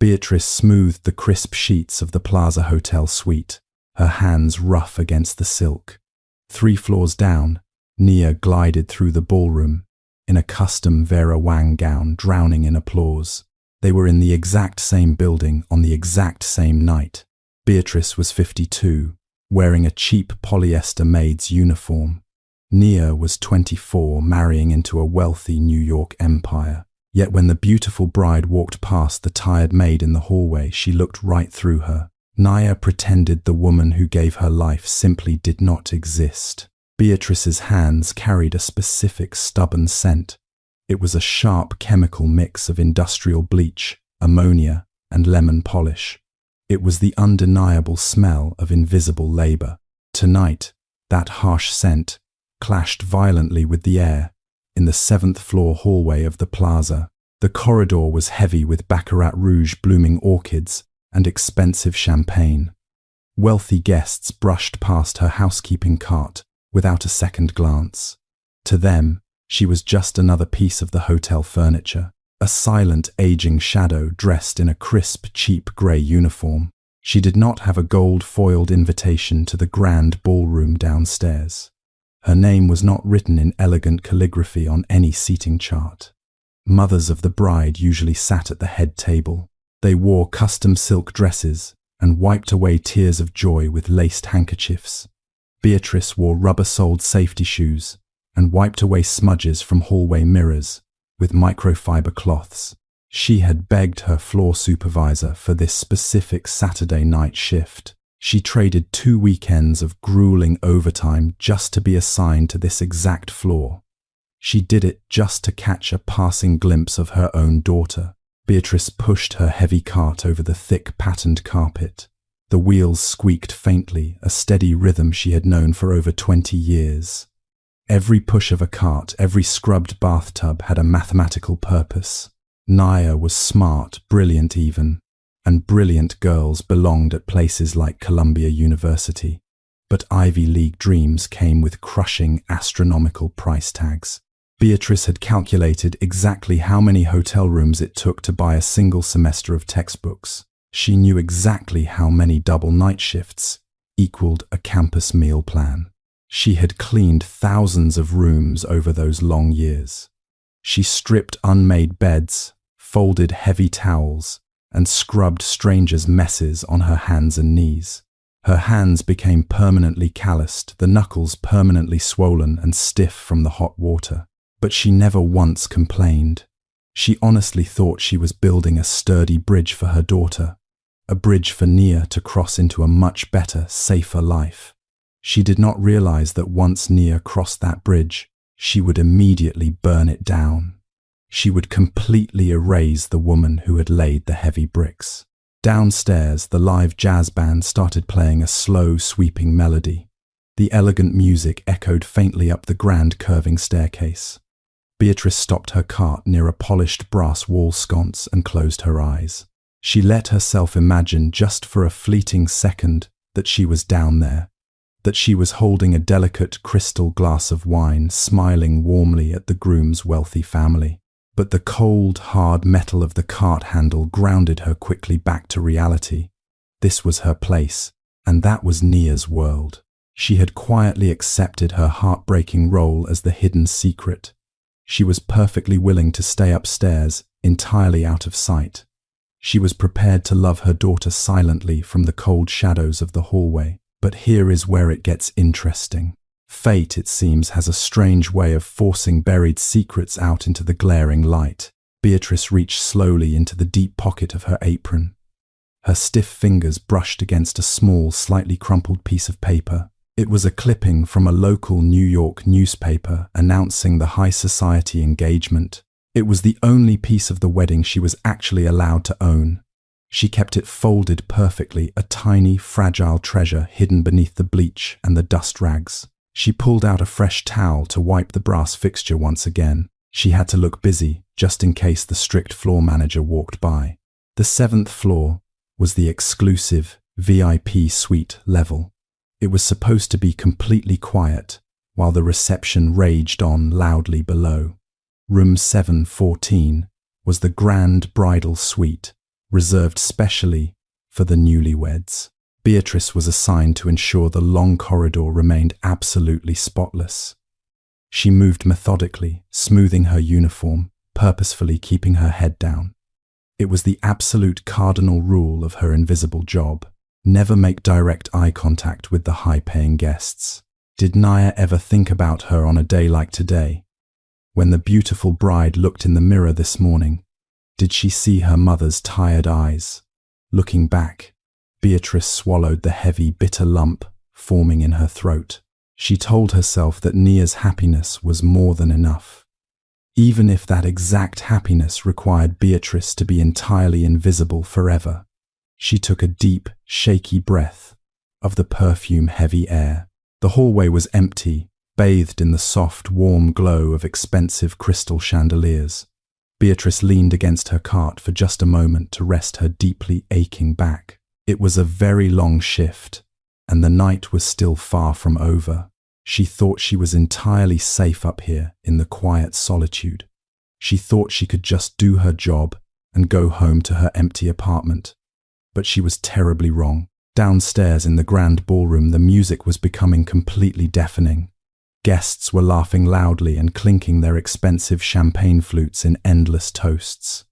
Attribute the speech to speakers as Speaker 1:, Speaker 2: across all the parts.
Speaker 1: Beatrice smoothed the crisp sheets of the Plaza Hotel suite, her hands rough against the silk. 3 floors down, Nia glided through the ballroom, in a custom Vera Wang gown, drowning in applause. They were in the exact same building on the exact same night. Beatrice was 52, wearing a cheap polyester maid's uniform. Nia was 24, marrying into a wealthy New York empire. Yet when the beautiful bride walked past the tired maid in the hallway, she looked right through her. Nia pretended the woman who gave her life simply did not exist. Beatrice's hands carried a specific stubborn scent. It was a sharp chemical mix of industrial bleach, ammonia, and lemon polish. It was the undeniable smell of invisible labor. Tonight, that harsh scent clashed violently with the air in the 7th floor hallway of the plaza. The corridor was heavy with Baccarat Rouge blooming orchids and expensive champagne. Wealthy guests brushed past her housekeeping cart without a second glance. To them, she was just another piece of the hotel furniture, a silent, aging shadow dressed in a crisp, cheap grey uniform. She did not have a gold-foiled invitation to the grand ballroom downstairs. Her name was not written in elegant calligraphy on any seating chart. Mothers of the bride usually sat at the head table. They wore custom silk dresses and wiped away tears of joy with laced handkerchiefs. Beatrice wore rubber-soled safety shoes and wiped away smudges from hallway mirrors with microfiber cloths. She had begged her floor supervisor for this specific Saturday night shift. She traded 2 weekends of grueling overtime just to be assigned to this exact floor. She did it just to catch a passing glimpse of her own daughter. Beatrice pushed her heavy cart over the thick patterned carpet. The wheels squeaked faintly, a steady rhythm she had known for over 20 years. Every push of a cart, every scrubbed bathtub had a mathematical purpose. Nia was smart, brilliant even, and brilliant girls belonged at places like Columbia University. But Ivy League dreams came with crushing, astronomical price tags. Beatrice had calculated exactly how many hotel rooms it took to buy a single semester of textbooks. She knew exactly how many double night shifts equaled a campus meal plan. She had cleaned thousands of rooms over those long years. She stripped unmade beds, folded heavy towels, and scrubbed strangers' messes on her hands and knees. Her hands became permanently calloused, the knuckles permanently swollen and stiff from the hot water. But she never once complained. She honestly thought she was building a sturdy bridge for her daughter, a bridge for Nia to cross into a much better, safer life. She did not realize that once Nia crossed that bridge, she would immediately burn it down. She would completely erase the woman who had laid the heavy bricks. Downstairs, the live jazz band started playing a slow, sweeping melody. The elegant music echoed faintly up the grand curving staircase. Beatrice stopped her cart near a polished brass wall sconce and closed her eyes. She let herself imagine just for a fleeting second that she was down there, that she was holding a delicate crystal glass of wine, smiling warmly at the groom's wealthy family. But the cold, hard metal of the cart handle grounded her quickly back to reality. This was her place, and that was Nia's world. She had quietly accepted her heartbreaking role as the hidden secret. She was perfectly willing to stay upstairs, entirely out of sight. She was prepared to love her daughter silently from the cold shadows of the hallway. But here is where it gets interesting. Fate, it seems, has a strange way of forcing buried secrets out into the glaring light. Beatrice reached slowly into the deep pocket of her apron. Her stiff fingers brushed against a small, slightly crumpled piece of paper. It was a clipping from a local New York newspaper announcing the high society engagement. It was the only piece of the wedding she was actually allowed to own. She kept it folded perfectly, a tiny, fragile treasure hidden beneath the bleach and the dust rags. She pulled out a fresh towel to wipe the brass fixture once again. She had to look busy, just in case the strict floor manager walked by. The 7th floor was the exclusive VIP suite level. It was supposed to be completely quiet, while the reception raged on loudly below. Room 714 was the grand bridal suite, reserved specially for the newlyweds. Beatrice was assigned to ensure the long corridor remained absolutely spotless. She moved methodically, smoothing her uniform, purposefully keeping her head down. It was the absolute cardinal rule of her invisible job: never make direct eye contact with the high-paying guests. Did Naya ever think about her on a day like today? When the beautiful bride looked in the mirror this morning, did she see her mother's tired eyes? Looking back, Beatrice swallowed the heavy, bitter lump forming in her throat. She told herself that Nia's happiness was more than enough. Even if that exact happiness required Beatrice to be entirely invisible forever. She took a deep, shaky breath of the perfume-heavy air. The hallway was empty, bathed in the soft, warm glow of expensive crystal chandeliers. Beatrice leaned against her cart for just a moment to rest her deeply aching back. It was a very long shift, and the night was still far from over. She thought she was entirely safe up here in the quiet solitude. She thought she could just do her job and go home to her empty apartment. But she was terribly wrong. Downstairs in the grand ballroom, the music was becoming completely deafening. Guests were laughing loudly and clinking their expensive champagne flutes in endless toasts.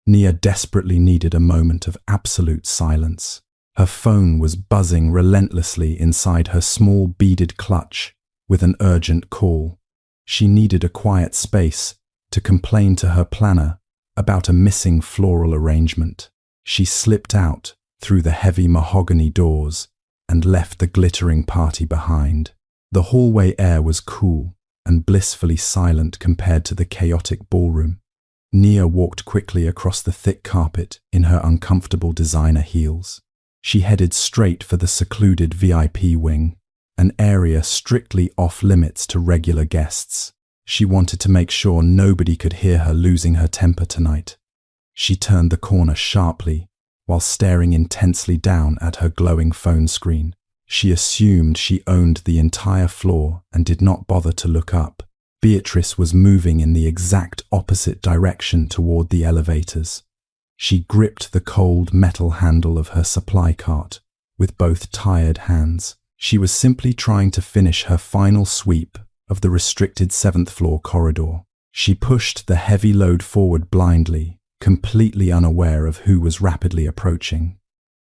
Speaker 1: Nia desperately needed a moment of absolute silence. Her phone was buzzing relentlessly inside her small beaded clutch with an urgent call. She needed a quiet space to complain to her planner about a missing floral arrangement. She slipped out through the heavy mahogany doors and left the glittering party behind. The hallway air was cool and blissfully silent compared to the chaotic ballroom. Nia walked quickly across the thick carpet in her uncomfortable designer heels. She headed straight for the secluded VIP wing, an area strictly off-limits to regular guests. She wanted to make sure nobody could hear her losing her temper tonight. She turned the corner sharply while staring intensely down at her glowing phone screen. She assumed she owned the entire floor and did not bother to look up. Beatrice was moving in the exact opposite direction toward the elevators. She gripped the cold metal handle of her supply cart with both tired hands. She was simply trying to finish her final sweep of the restricted 7th floor corridor. She pushed the heavy load forward blindly, completely unaware of who was rapidly approaching.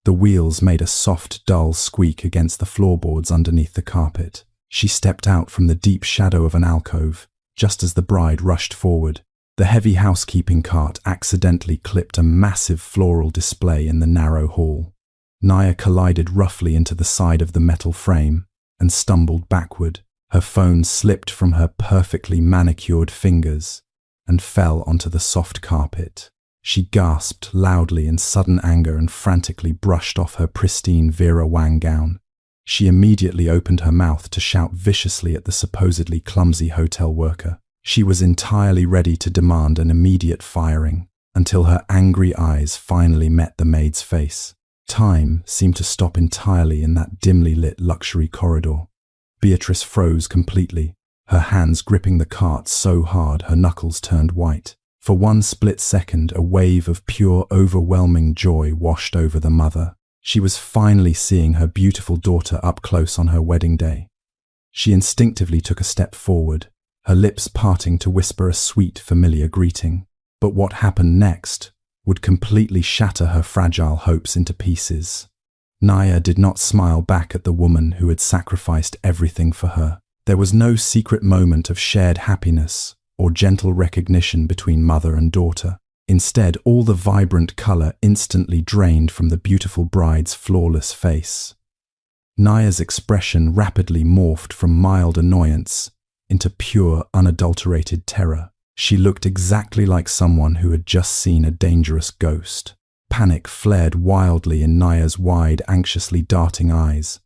Speaker 1: The wheels made a soft, dull squeak against the floorboards underneath the carpet. She stepped out from the deep shadow of an alcove, just as the bride rushed forward. The heavy housekeeping cart accidentally clipped a massive floral display in the narrow hall. Naya collided roughly into the side of the metal frame and stumbled backward. Her phone slipped from her perfectly manicured fingers and fell onto the soft carpet. She gasped loudly in sudden anger and frantically brushed off her pristine Vera Wang gown. She immediately opened her mouth to shout viciously at the supposedly clumsy hotel worker. She was entirely ready to demand an immediate firing until her angry eyes finally met the maid's face. Time seemed to stop entirely in that dimly lit luxury corridor. Beatrice froze completely, her hands gripping the cart so hard her knuckles turned white. For one split second, a wave of pure, overwhelming joy washed over the mother. She was finally seeing her beautiful daughter up close on her wedding day. She instinctively took a step forward, her lips parting to whisper a sweet, familiar greeting. But what happened next would completely shatter her fragile hopes into pieces. Naya did not smile back at the woman who had sacrificed everything for her. There was no secret moment of shared happiness or gentle recognition between mother and daughter. Instead, all the vibrant color instantly drained from the beautiful bride's flawless face. Naya's expression rapidly morphed from mild annoyance into pure, unadulterated terror. She looked exactly like someone who had just seen a dangerous ghost. Panic flared wildly in Naya's wide, anxiously darting eyes.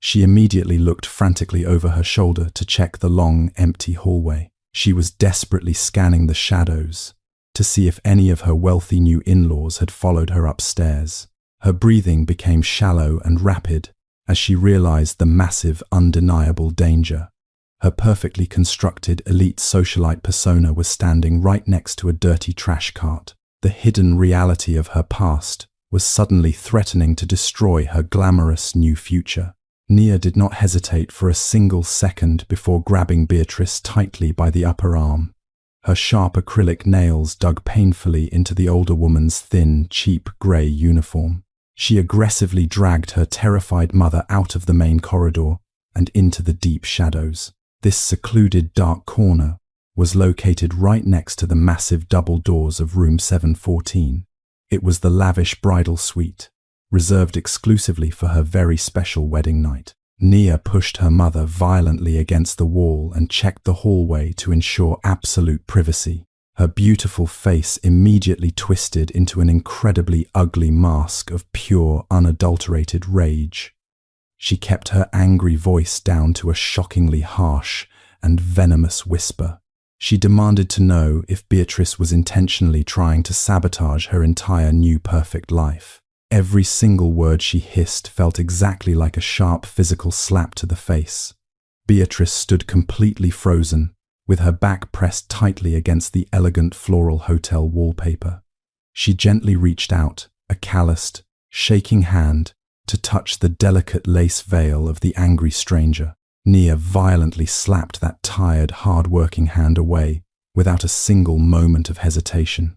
Speaker 1: She immediately looked frantically over her shoulder to check the long, empty hallway. She was desperately scanning the shadows to see if any of her wealthy new in-laws had followed her upstairs. Her breathing became shallow and rapid as she realized the massive, undeniable danger. Her perfectly constructed elite socialite persona was standing right next to a dirty trash cart. The hidden reality of her past was suddenly threatening to destroy her glamorous new future. Nia did not hesitate for a single second before grabbing Beatrice tightly by the upper arm. Her sharp acrylic nails dug painfully into the older woman's thin, cheap grey uniform. She aggressively dragged her terrified mother out of the main corridor and into the deep shadows. This secluded dark corner was located right next to the massive double doors of room 714. It was the lavish bridal suite, reserved exclusively for her very special wedding night. Nia pushed her mother violently against the wall and checked the hallway to ensure absolute privacy. Her beautiful face immediately twisted into an incredibly ugly mask of pure, unadulterated rage. She kept her angry voice down to a shockingly harsh and venomous whisper. She demanded to know if Beatrice was intentionally trying to sabotage her entire new perfect life. Every single word she hissed felt exactly like a sharp physical slap to the face. Beatrice stood completely frozen, with her back pressed tightly against the elegant floral hotel wallpaper. She gently reached out, a calloused, shaking hand, to touch the delicate lace veil of the angry stranger. Nia violently slapped that tired, hard-working hand away, without a single moment of hesitation.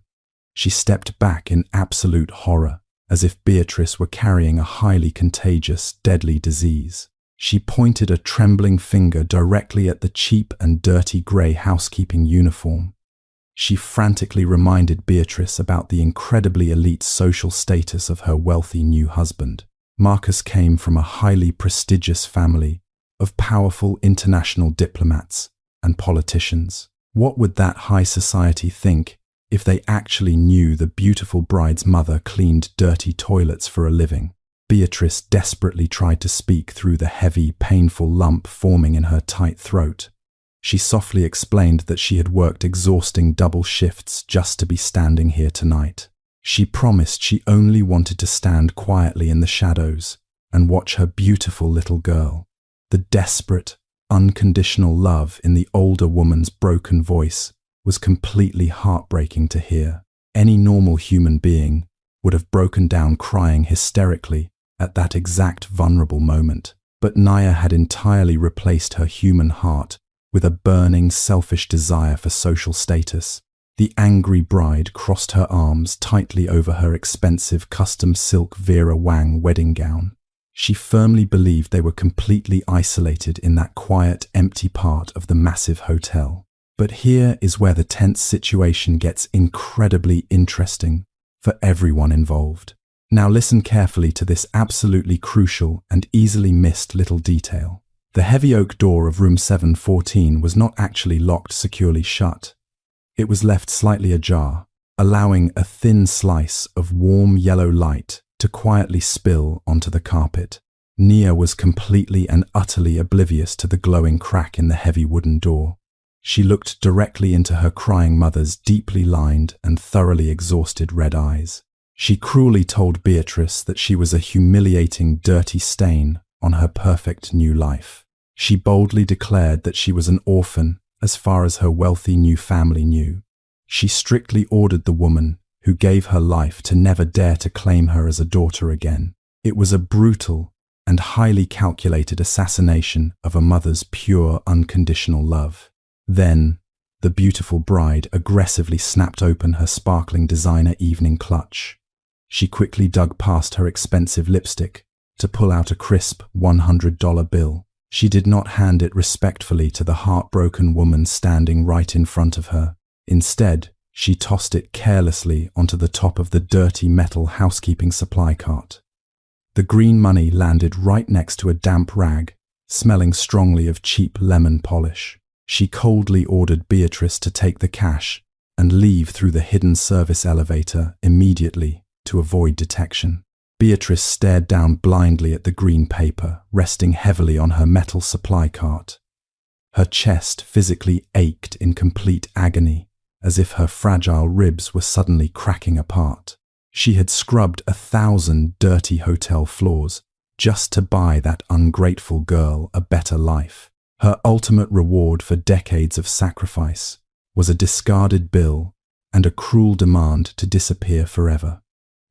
Speaker 1: She stepped back in absolute horror, as if Beatrice were carrying a highly contagious, deadly disease. She pointed a trembling finger directly at the cheap and dirty grey housekeeping uniform. She frantically reminded Beatrice about the incredibly elite social status of her wealthy new husband. Marcus came from a highly prestigious family of powerful international diplomats and politicians. What would that high society think if they actually knew the beautiful bride's mother cleaned dirty toilets for a living? Beatrice desperately tried to speak through the heavy, painful lump forming in her tight throat. She softly explained that she had worked exhausting double shifts just to be standing here tonight. She promised she only wanted to stand quietly in the shadows and watch her beautiful little girl. The desperate, unconditional love in the older woman's broken voice was completely heartbreaking to hear. Any normal human being would have broken down crying hysterically at that exact vulnerable moment. But Nia had entirely replaced her human heart with a burning, selfish desire for social status. The angry bride crossed her arms tightly over her expensive custom silk Vera Wang wedding gown. She firmly believed they were completely isolated in that quiet, empty part of the massive hotel. But here is where the tense situation gets incredibly interesting for everyone involved. Now listen carefully to this absolutely crucial and easily missed little detail. The heavy oak door of room 714 was not actually locked securely shut. It was left slightly ajar, allowing a thin slice of warm yellow light to quietly spill onto the carpet. Nia was completely and utterly oblivious to the glowing crack in the heavy wooden door. She looked directly into her crying mother's deeply lined and thoroughly exhausted red eyes. She cruelly told Beatrice that she was a humiliating, dirty stain on her perfect new life. She boldly declared that she was an orphan as far as her wealthy new family knew. She strictly ordered the woman who gave her life to never dare to claim her as a daughter again. It was a brutal and highly calculated assassination of a mother's pure, unconditional love. Then, the beautiful bride aggressively snapped open her sparkling designer evening clutch. She quickly dug past her expensive lipstick to pull out a crisp $100 bill. She did not hand it respectfully to the heartbroken woman standing right in front of her. Instead, she tossed it carelessly onto the top of the dirty metal housekeeping supply cart. The green money landed right next to a damp rag, smelling strongly of cheap lemon polish. She coldly ordered Beatrice to take the cash and leave through the hidden service elevator immediately to avoid detection. Beatrice stared down blindly at the green paper, resting heavily on her metal supply cart. Her chest physically ached in complete agony, as if her fragile ribs were suddenly cracking apart. She had scrubbed 1,000 dirty hotel floors just to buy that ungrateful girl a better life. Her ultimate reward for decades of sacrifice was a discarded bill and a cruel demand to disappear forever.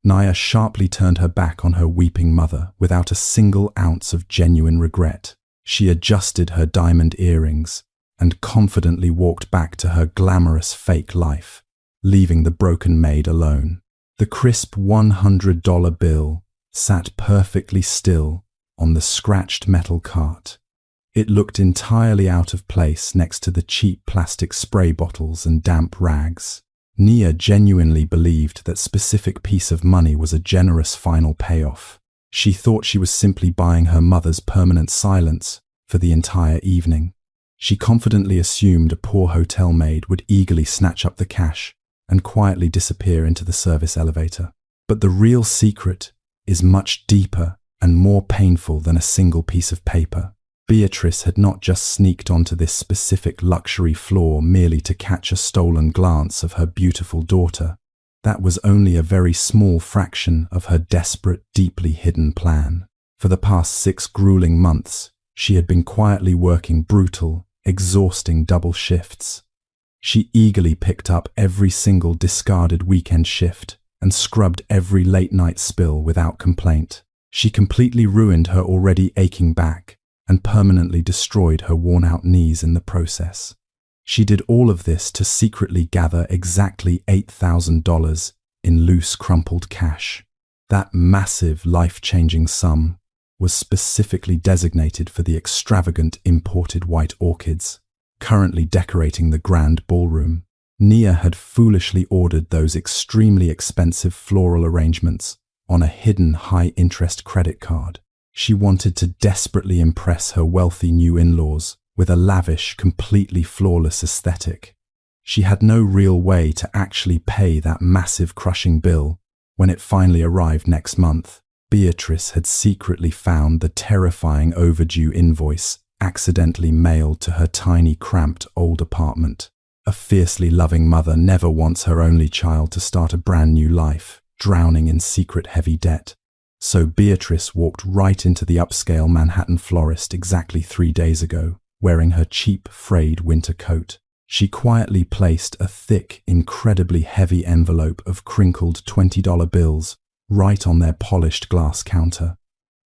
Speaker 1: Nia sharply turned her back on her weeping mother without a single ounce of genuine regret. She adjusted her diamond earrings and confidently walked back to her glamorous fake life, leaving the broken maid alone. The crisp $100 bill sat perfectly still on the scratched metal cart. It looked entirely out of place next to the cheap plastic spray bottles and damp rags. Nia genuinely believed that specific piece of money was a generous final payoff. She thought she was simply buying her mother's permanent silence for the entire evening. She confidently assumed a poor hotel maid would eagerly snatch up the cash and quietly disappear into the service elevator. But the real secret is much deeper and more painful than a single piece of paper. Beatrice had not just sneaked onto this specific luxury floor merely to catch a stolen glance of her beautiful daughter. That was only a very small fraction of her desperate, deeply hidden plan. For the past 6 grueling months, she had been quietly working brutal, exhausting double shifts. She eagerly picked up every single discarded weekend shift and scrubbed every late-night spill without complaint. She completely ruined her already aching back and permanently destroyed her worn-out knees in the process. She did all of this to secretly gather exactly $8,000 in loose, crumpled cash. That massive, life-changing sum was specifically designated for the extravagant imported white orchids currently decorating the grand ballroom. Nia had foolishly ordered those extremely expensive floral arrangements on a hidden high-interest credit card. She wanted to desperately impress her wealthy new in-laws with a lavish, completely flawless aesthetic. She had no real way to actually pay that massive, crushing bill when it finally arrived next month. Beatrice had secretly found the terrifying overdue invoice accidentally mailed to her tiny, cramped old apartment. A fiercely loving mother never wants her only child to start a brand new life, drowning in secret heavy debt. So Beatrice walked right into the upscale Manhattan florist exactly 3 days ago, wearing her cheap, frayed winter coat. She quietly placed a thick, incredibly heavy envelope of crinkled $20 bills right on their polished glass counter.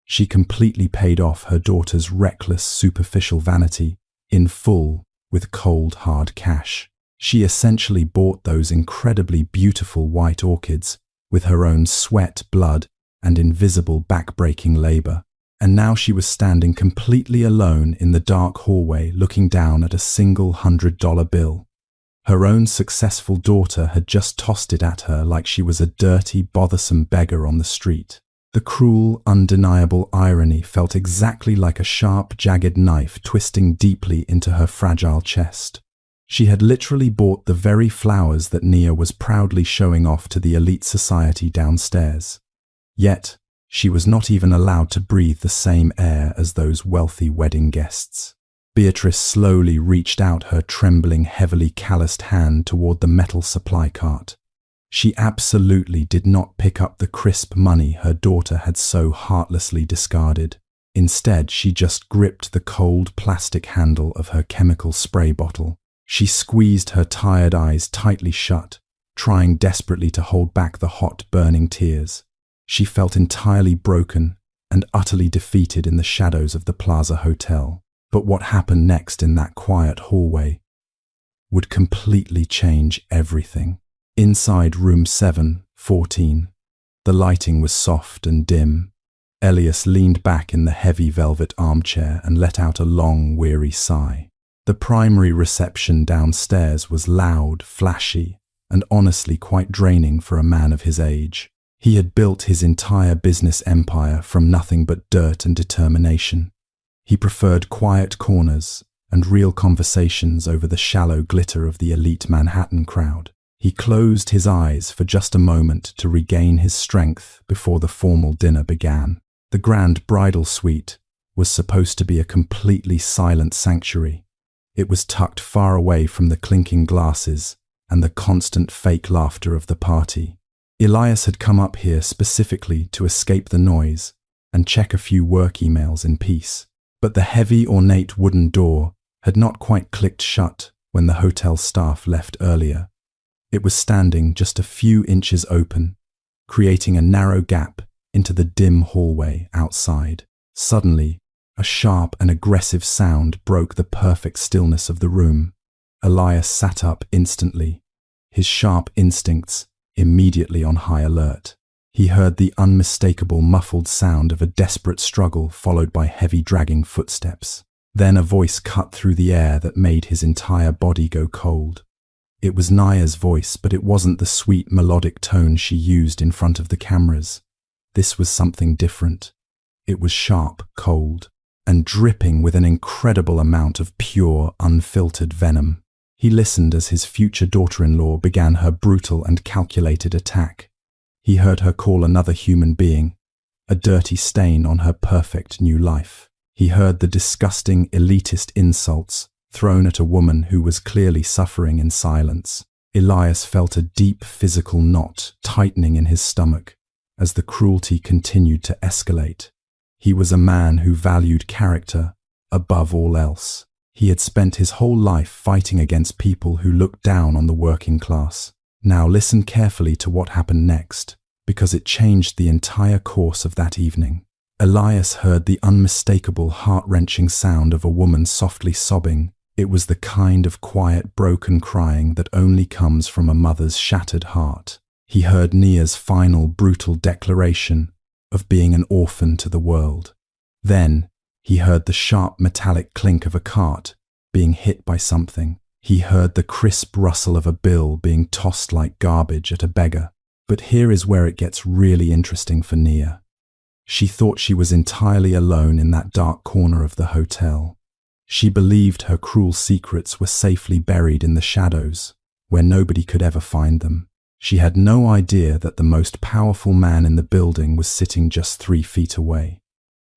Speaker 1: She completely paid off her daughter's reckless, superficial vanity in full with cold, hard cash. She essentially bought those incredibly beautiful white orchids with her own sweat, blood, and invisible back-breaking labor. And now she was standing completely alone in the dark hallway looking down at a single $100 bill. Her own successful daughter had just tossed it at her like she was a dirty, bothersome beggar on the street. The cruel, undeniable irony felt exactly like a sharp, jagged knife twisting deeply into her fragile chest. She had literally bought the very flowers that Nia was proudly showing off to the elite society downstairs. Yet, she was not even allowed to breathe the same air as those wealthy wedding guests. Beatrice slowly reached out her trembling, heavily calloused hand toward the metal supply cart. She absolutely did not pick up the crisp money her daughter had so heartlessly discarded. Instead, she just gripped the cold plastic handle of her chemical spray bottle. She squeezed her tired eyes tightly shut, trying desperately to hold back the hot, burning tears. She felt entirely broken and utterly defeated in the shadows of the Plaza Hotel. But what happened next in that quiet hallway would completely change everything. Inside room 714, the lighting was soft and dim. Elias leaned back in the heavy velvet armchair and let out a long, weary sigh. The primary reception downstairs was loud, flashy, and honestly quite draining for a man of his age. He had built his entire business empire from nothing but dirt and determination. He preferred quiet corners and real conversations over the shallow glitter of the elite Manhattan crowd. He closed his eyes for just a moment to regain his strength before the formal dinner began. The grand bridal suite was supposed to be a completely silent sanctuary. It was tucked far away from the clinking glasses and the constant fake laughter of the party. Elias had come up here specifically to escape the noise and check a few work emails in peace. But the heavy, ornate wooden door had not quite clicked shut when the hotel staff left earlier. It was standing just a few inches open, creating a narrow gap into the dim hallway outside. Suddenly, a sharp and aggressive sound broke the perfect stillness of the room. Elias sat up instantly, his sharp instincts immediately on high alert. He heard the unmistakable muffled sound of a desperate struggle followed by heavy dragging footsteps. Then a voice cut through the air that made his entire body go cold. It was Naya's voice, but it wasn't the sweet melodic tone she used in front of the cameras. This was something different. It was sharp, cold, and dripping with an incredible amount of pure, unfiltered venom. He listened as his future daughter-in-law began her brutal and calculated attack. He heard her call another human being a dirty stain on her perfect new life. He heard the disgusting, elitist insults thrown at a woman who was clearly suffering in silence. Elias felt a deep physical knot tightening in his stomach as the cruelty continued to escalate. He was a man who valued character above all else. He had spent his whole life fighting against people who looked down on the working class. Now listen carefully to what happened next, because it changed the entire course of that evening. Elias heard the unmistakable, heart-wrenching sound of a woman softly sobbing. It was the kind of quiet, broken crying that only comes from a mother's shattered heart. He heard Nia's final, brutal declaration of being an orphan to the world. Then, he heard the sharp metallic clink of a cart being hit by something. He heard the crisp rustle of a bill being tossed like garbage at a beggar. But here is where it gets really interesting for Nia. She thought she was entirely alone in that dark corner of the hotel. She believed her cruel secrets were safely buried in the shadows, where nobody could ever find them. She had no idea that the most powerful man in the building was sitting just 3 feet away.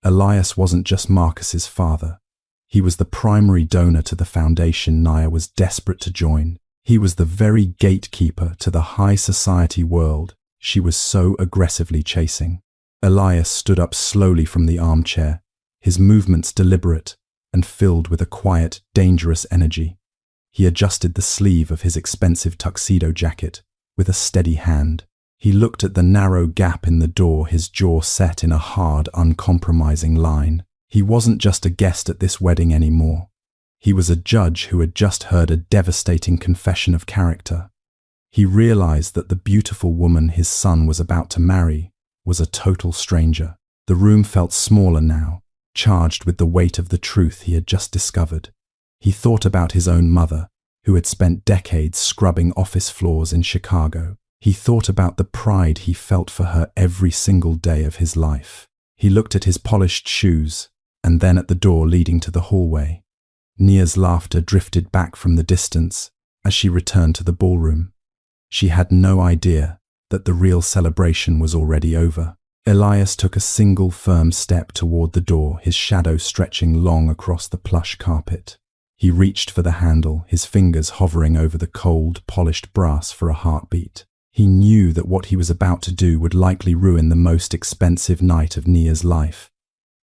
Speaker 1: Elias wasn't just Marcus's father. He was the primary donor to the foundation Nia was desperate to join. He was the very gatekeeper to the high society world she was so aggressively chasing. Elias stood up slowly from the armchair, his movements deliberate and filled with a quiet, dangerous energy. He adjusted the sleeve of his expensive tuxedo jacket with a steady hand. He looked at the narrow gap in the door, his jaw set in a hard, uncompromising line. He wasn't just a guest at this wedding anymore. He was a judge who had just heard a devastating confession of character. He realized that the beautiful woman his son was about to marry was a total stranger. The room felt smaller now, charged with the weight of the truth he had just discovered. He thought about his own mother, who had spent decades scrubbing office floors in Chicago. He thought about the pride he felt for her every single day of his life. He looked at his polished shoes, and then at the door leading to the hallway. Nia's laughter drifted back from the distance as she returned to the ballroom. She had no idea that the real celebration was already over. Elias took a single firm step toward the door, his shadow stretching long across the plush carpet. He reached for the handle, his fingers hovering over the cold, polished brass for a heartbeat. He knew that what he was about to do would likely ruin the most expensive night of Nia's life.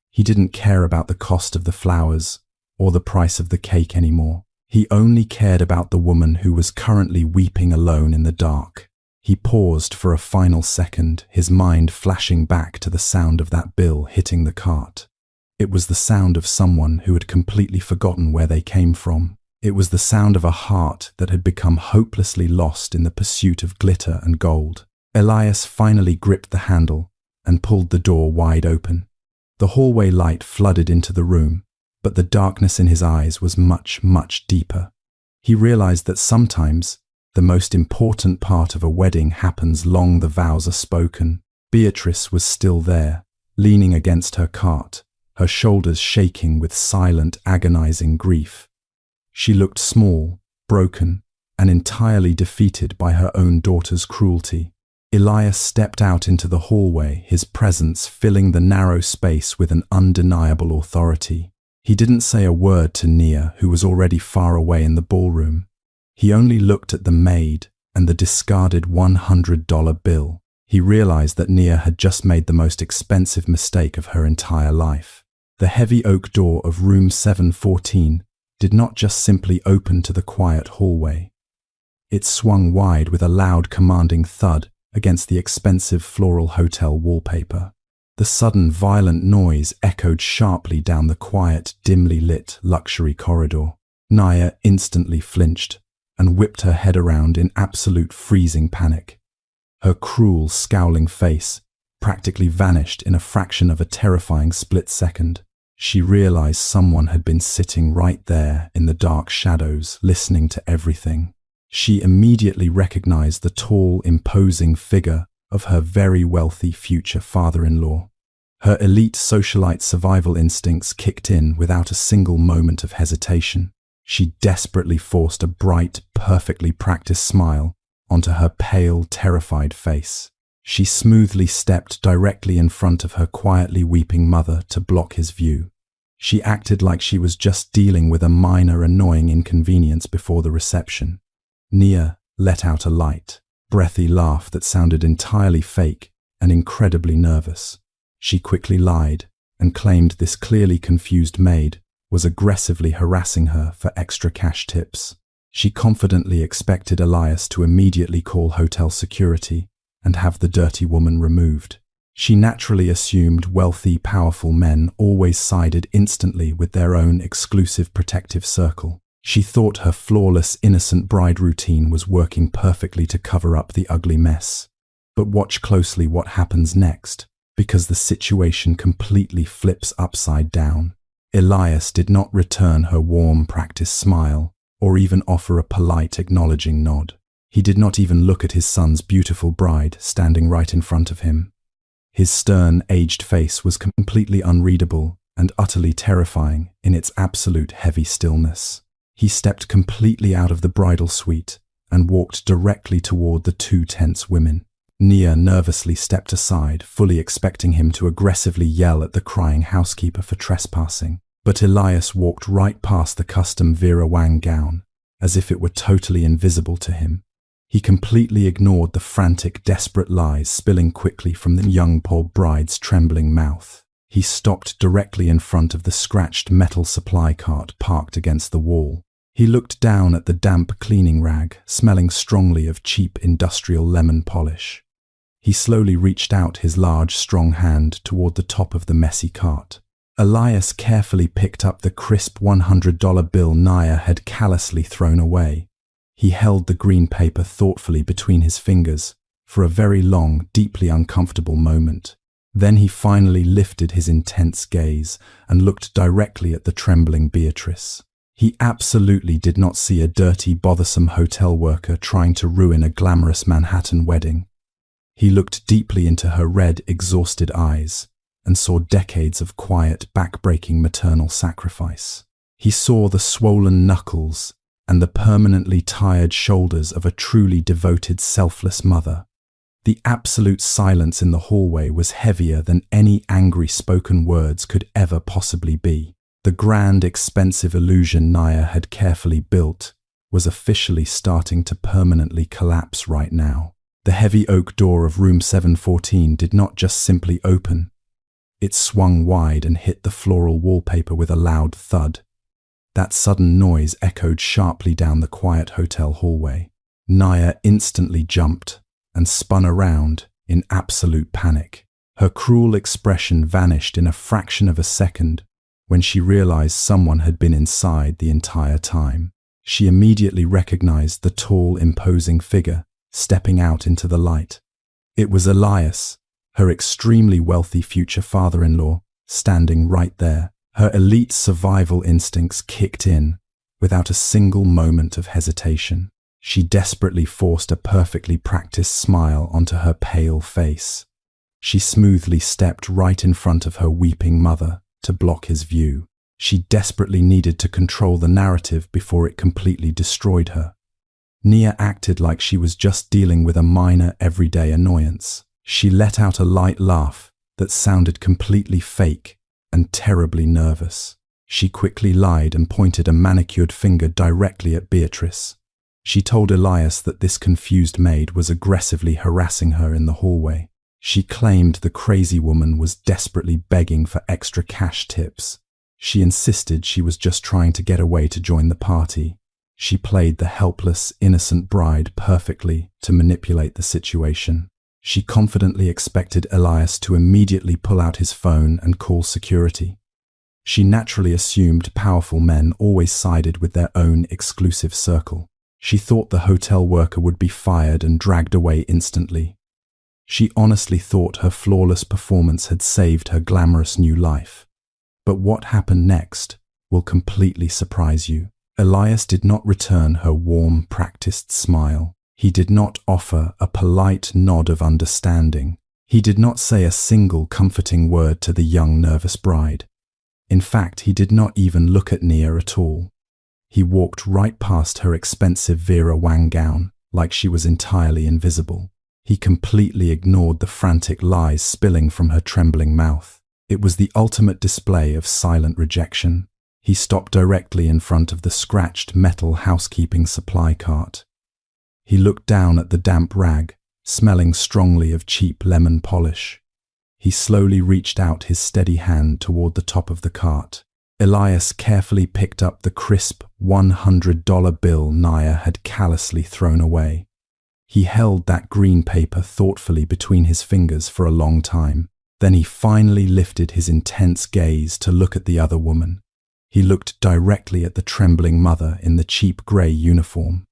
Speaker 1: He didn't care about the cost of the flowers or the price of the cake anymore. He only cared about the woman who was currently weeping alone in the dark. He paused for a final second, his mind flashing back to the sound of that bill hitting the cart. It was the sound of someone who had completely forgotten where they came from. It was the sound of a heart that had become hopelessly lost in the pursuit of glitter and gold. Elias finally gripped the handle and pulled the door wide open. The hallway light flooded into the room, but the darkness in his eyes was much, much deeper. He realized that sometimes the most important part of a wedding happens long the vows are spoken. Beatrice was still there, leaning against her cart, her shoulders shaking with silent, agonizing grief. She looked small, broken, and entirely defeated by her own daughter's cruelty. Elias stepped out into the hallway, his presence filling the narrow space with an undeniable authority. He didn't say a word to Nia, who was already far away in the ballroom. He only looked at the maid and the discarded $100 bill. He realized that Nia had just made the most expensive mistake of her entire life. The heavy oak door of room 714 did not just simply open to the quiet hallway. It swung wide with a loud, commanding thud against the expensive floral hotel wallpaper. The sudden violent noise echoed sharply down the quiet, dimly lit luxury corridor. Nia instantly flinched and whipped her head around in absolute freezing panic. Her cruel, scowling face practically vanished in a fraction of a terrifying split second. She realized someone had been sitting right there in the dark shadows, listening to everything. She immediately recognized the tall, imposing figure of her very wealthy future father-in-law. Her elite socialite survival instincts kicked in without a single moment of hesitation. She desperately forced a bright, perfectly practiced smile onto her pale, terrified face. She smoothly stepped directly in front of her quietly weeping mother to block his view. She acted like she was just dealing with a minor annoying inconvenience before the reception. Nia let out a light, breathy laugh that sounded entirely fake and incredibly nervous. She quickly lied and claimed this clearly confused maid was aggressively harassing her for extra cash tips. She confidently expected Elias to immediately call hotel security and have the dirty woman removed. She naturally assumed wealthy, powerful men always sided instantly with their own exclusive protective circle. She thought her flawless, innocent bride routine was working perfectly to cover up the ugly mess. But watch closely what happens next, because the situation completely flips upside down. Elias did not return her warm, practiced smile, or even offer a polite, acknowledging nod. He did not even look at his son's beautiful bride standing right in front of him. His stern, aged face was completely unreadable and utterly terrifying in its absolute heavy stillness. He stepped completely out of the bridal suite and walked directly toward the two tense women. Nia nervously stepped aside, fully expecting him to aggressively yell at the crying housekeeper for trespassing. But Elias walked right past the custom Vera Wang gown, as if it were totally invisible to him. He completely ignored the frantic, desperate lies spilling quickly from the young poor bride's trembling mouth. He stopped directly in front of the scratched metal supply cart parked against the wall. He looked down at the damp cleaning rag, smelling strongly of cheap industrial lemon polish. He slowly reached out his large, strong hand toward the top of the messy cart. Elias carefully picked up the crisp $100 bill Nia had callously thrown away. He held the green paper thoughtfully between his fingers for a very long, deeply uncomfortable moment. Then he finally lifted his intense gaze and looked directly at the trembling Beatrice. He absolutely did not see a dirty, bothersome hotel worker trying to ruin a glamorous Manhattan wedding. He looked deeply into her red, exhausted eyes and saw decades of quiet, back-breaking maternal sacrifice. He saw the swollen knuckles and the permanently tired shoulders of a truly devoted, selfless mother. The absolute silence in the hallway was heavier than any angry spoken words could ever possibly be. The grand, expensive illusion Nia had carefully built was officially starting to permanently collapse right now. The heavy oak door of room 714 did not just simply open. It swung wide and hit the floral wallpaper with a loud thud. That sudden noise echoed sharply down the quiet hotel hallway. Nia instantly jumped and spun around in absolute panic. Her cruel expression vanished in a fraction of a second when she realized someone had been inside the entire time. She immediately recognized the tall, imposing figure stepping out into the light. It was Elias, her extremely wealthy future father-in-law, standing right there. Her elite survival instincts kicked in without a single moment of hesitation. She desperately forced a perfectly practiced smile onto her pale face. She smoothly stepped right in front of her weeping mother to block his view. She desperately needed to control the narrative before it completely destroyed her. Nia acted like she was just dealing with a minor, everyday annoyance. She let out a light laugh that sounded completely fake and terribly nervous. She quickly lied and pointed a manicured finger directly at Beatrice. She told Elias that this confused maid was aggressively harassing her in the hallway. She claimed the crazy woman was desperately begging for extra cash tips. She insisted she was just trying to get away to join the party. She played the helpless, innocent bride perfectly to manipulate the situation. She confidently expected Elias to immediately pull out his phone and call security. She naturally assumed powerful men always sided with their own exclusive circle. She thought the hotel worker would be fired and dragged away instantly. She honestly thought her flawless performance had saved her glamorous new life. But what happened next will completely surprise you. Elias did not return her warm, practiced smile. He did not offer a polite nod of understanding. He did not say a single comforting word to the young, nervous bride. In fact, he did not even look at Nia at all. He walked right past her expensive Vera Wang gown, like she was entirely invisible. He completely ignored the frantic lies spilling from her trembling mouth. It was the ultimate display of silent rejection. He stopped directly in front of the scratched metal housekeeping supply cart. He looked down at the damp rag, smelling strongly of cheap lemon polish. He slowly reached out his steady hand toward the top of the cart. Elias carefully picked up the crisp $100 bill Nia had callously thrown away. He held that green paper thoughtfully between his fingers for a long time. Then he finally lifted his intense gaze to look at the other woman. He looked directly at the trembling mother in the cheap grey uniform.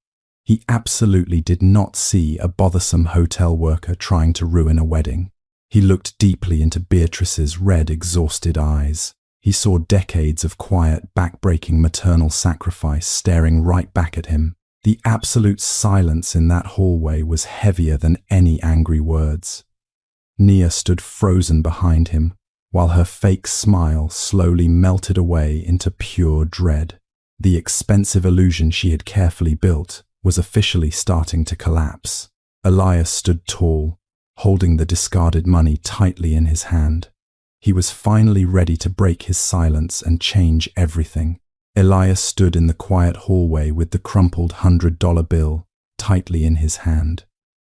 Speaker 1: He absolutely did not see a bothersome hotel worker trying to ruin a wedding. He looked deeply into Beatrice's red, exhausted eyes. He saw decades of quiet, back-breaking maternal sacrifice staring right back at him. The absolute silence in that hallway was heavier than any angry words. Nia stood frozen behind him, while her fake smile slowly melted away into pure dread. The expensive illusion she had carefully built was officially starting to collapse. Elias stood tall, holding the discarded money tightly in his hand. He was finally ready to break his silence and change everything. Elias stood in the quiet hallway with the crumpled $100 bill tightly in his hand.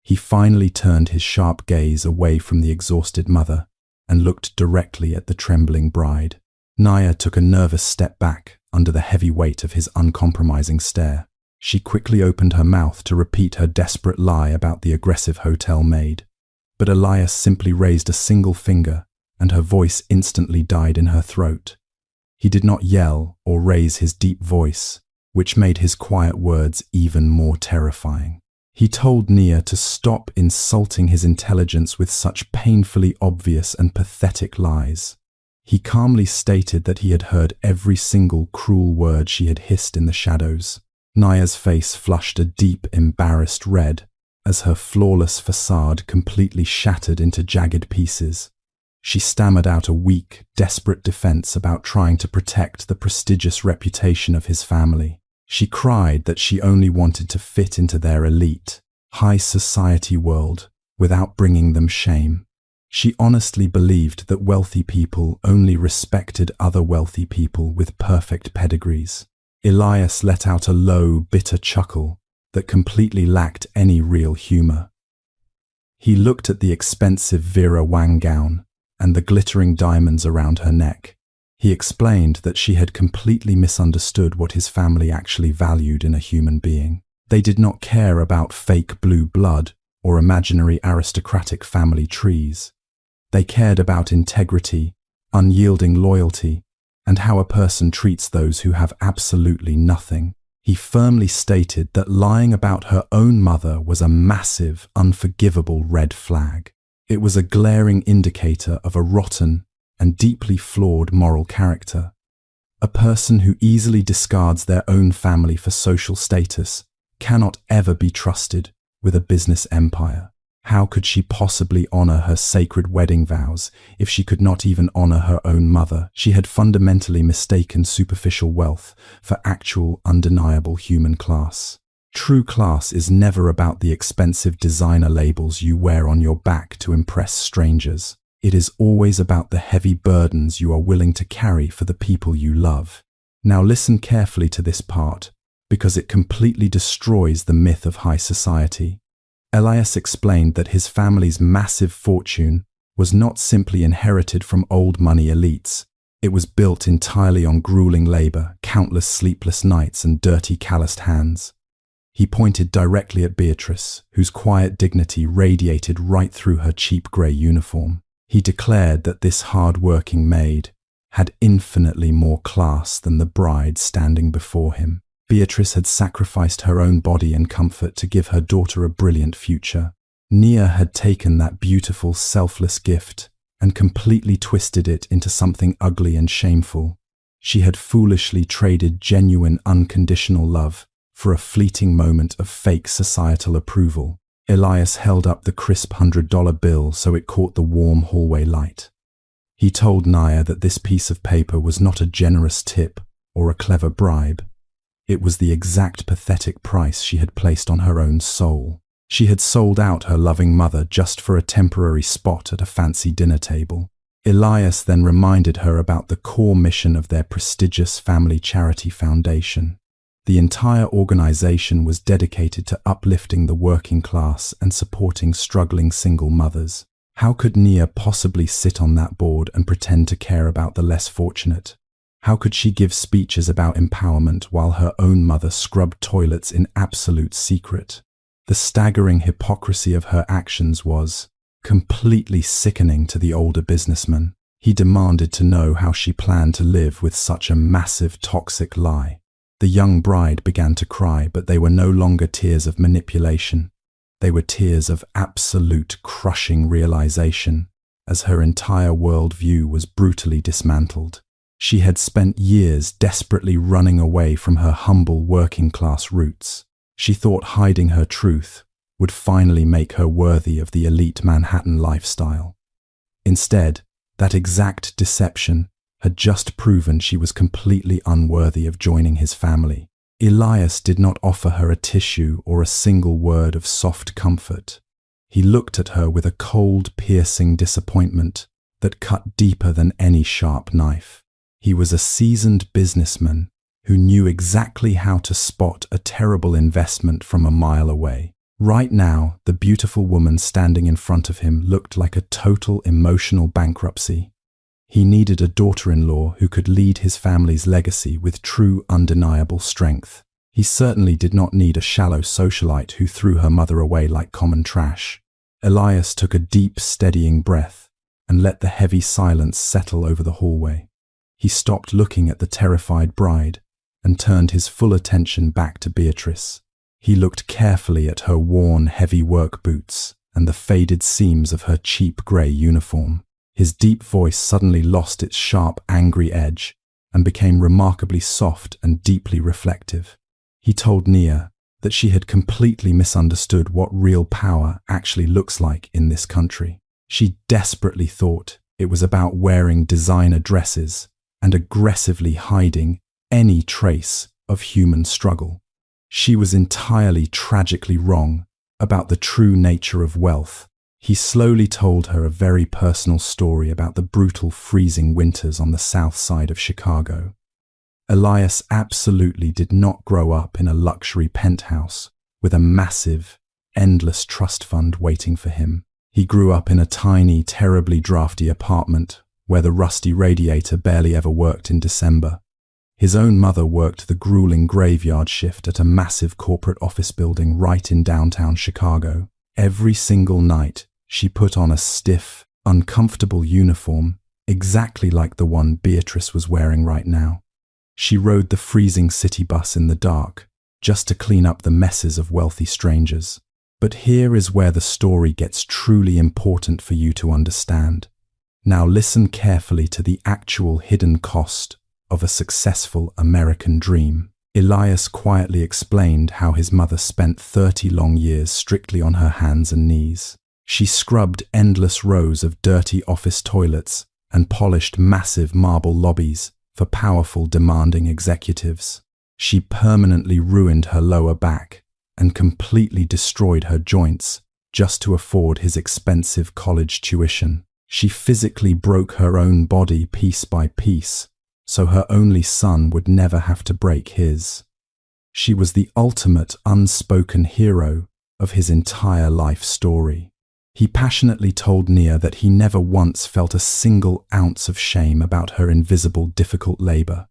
Speaker 1: He finally turned his sharp gaze away from the exhausted mother and looked directly at the trembling bride. Nia took a nervous step back under the heavy weight of his uncompromising stare. She quickly opened her mouth to repeat her desperate lie about the aggressive hotel maid. But Elias simply raised a single finger, and her voice instantly died in her throat. He did not yell or raise his deep voice, which made his quiet words even more terrifying. He told Nia to stop insulting his intelligence with such painfully obvious and pathetic lies. He calmly stated that he had heard every single cruel word she had hissed in the shadows. Nia's face flushed a deep, embarrassed red as her flawless facade completely shattered into jagged pieces. She stammered out a weak, desperate defense about trying to protect the prestigious reputation of his family. She cried that she only wanted to fit into their elite, high society world without bringing them shame. She honestly believed that wealthy people only respected other wealthy people with perfect pedigrees. Elias let out a low, bitter chuckle that completely lacked any real humor. He looked at the expensive Vera Wang gown and the glittering diamonds around her neck. He explained that she had completely misunderstood what his family actually valued in a human being. They did not care about fake blue blood or imaginary aristocratic family trees. They cared about integrity, unyielding loyalty, and how a person treats those who have absolutely nothing. He firmly stated that lying about her own mother was a massive, unforgivable red flag. It was a glaring indicator of a rotten and deeply flawed moral character. A person who easily discards their own family for social status cannot ever be trusted with a business empire. How could she possibly honor her sacred wedding vows if she could not even honor her own mother? She had fundamentally mistaken superficial wealth for actual, undeniable human class. True class is never about the expensive designer labels you wear on your back to impress strangers. It is always about the heavy burdens you are willing to carry for the people you love. Now listen carefully to this part, because it completely destroys the myth of high society. Elias explained that his family's massive fortune was not simply inherited from old money elites. It was built entirely on grueling labor, countless sleepless nights, and dirty, calloused hands. He pointed directly at Beatrice, whose quiet dignity radiated right through her cheap grey uniform. He declared that this hard-working maid had infinitely more class than the bride standing before him. Beatrice had sacrificed her own body and comfort to give her daughter a brilliant future. Nia had taken that beautiful, selfless gift and completely twisted it into something ugly and shameful. She had foolishly traded genuine, unconditional love for a fleeting moment of fake societal approval. Elias held up the crisp $100 bill so it caught the warm hallway light. He told Nia that this piece of paper was not a generous tip or a clever bribe. It was the exact pathetic price she had placed on her own soul. She had sold out her loving mother just for a temporary spot at a fancy dinner table. Elias then reminded her about the core mission of their prestigious family charity foundation. The entire organization was dedicated to uplifting the working class and supporting struggling single mothers. How could Nia possibly sit on that board and pretend to care about the less fortunate? How could she give speeches about empowerment while her own mother scrubbed toilets in absolute secret? The staggering hypocrisy of her actions was completely sickening to the older businessman. He demanded to know how she planned to live with such a massive, toxic lie. The young bride began to cry, but they were no longer tears of manipulation. They were tears of absolute, crushing realization, as her entire worldview was brutally dismantled. She had spent years desperately running away from her humble working-class roots. She thought hiding her truth would finally make her worthy of the elite Manhattan lifestyle. Instead, that exact deception had just proven she was completely unworthy of joining his family. Elias did not offer her a tissue or a single word of soft comfort. He looked at her with a cold, piercing disappointment that cut deeper than any sharp knife. He was a seasoned businessman who knew exactly how to spot a terrible investment from a mile away. Right now, the beautiful woman standing in front of him looked like a total emotional bankruptcy. He needed a daughter-in-law who could lead his family's legacy with true, undeniable strength. He certainly did not need a shallow socialite who threw her mother away like common trash. Elias took a deep, steadying breath and let the heavy silence settle over the hallway. He stopped looking at the terrified bride and turned his full attention back to Beatrice. He looked carefully at her worn, heavy work boots and the faded seams of her cheap grey uniform. His deep voice suddenly lost its sharp, angry edge and became remarkably soft and deeply reflective. He told Nia that she had completely misunderstood what real power actually looks like in this country. She desperately thought it was about wearing designer dresses and aggressively hiding any trace of human struggle. She was entirely tragically wrong about the true nature of wealth. He slowly told her a very personal story about the brutal, freezing winters on the south side of Chicago. Elias absolutely did not grow up in a luxury penthouse with a massive, endless trust fund waiting for him. He grew up in a tiny, terribly drafty apartment where the rusty radiator barely ever worked in December. His own mother worked the grueling graveyard shift at a massive corporate office building right in downtown Chicago. Every single night, she put on a stiff, uncomfortable uniform, exactly like the one Beatrice was wearing right now. She rode the freezing city bus in the dark, just to clean up the messes of wealthy strangers. But here is where the story gets truly important for you to understand. Now listen carefully to the actual hidden cost of a successful American dream. Elias quietly explained how his mother spent 30 long years strictly on her hands and knees. She scrubbed endless rows of dirty office toilets and polished massive marble lobbies for powerful, demanding executives. She permanently ruined her lower back and completely destroyed her joints just to afford his expensive college tuition. She physically broke her own body piece by piece, so her only son would never have to break his. She was the ultimate unspoken hero of his entire life story. He passionately told Nia that he never once felt a single ounce of shame about her invisible, difficult labor.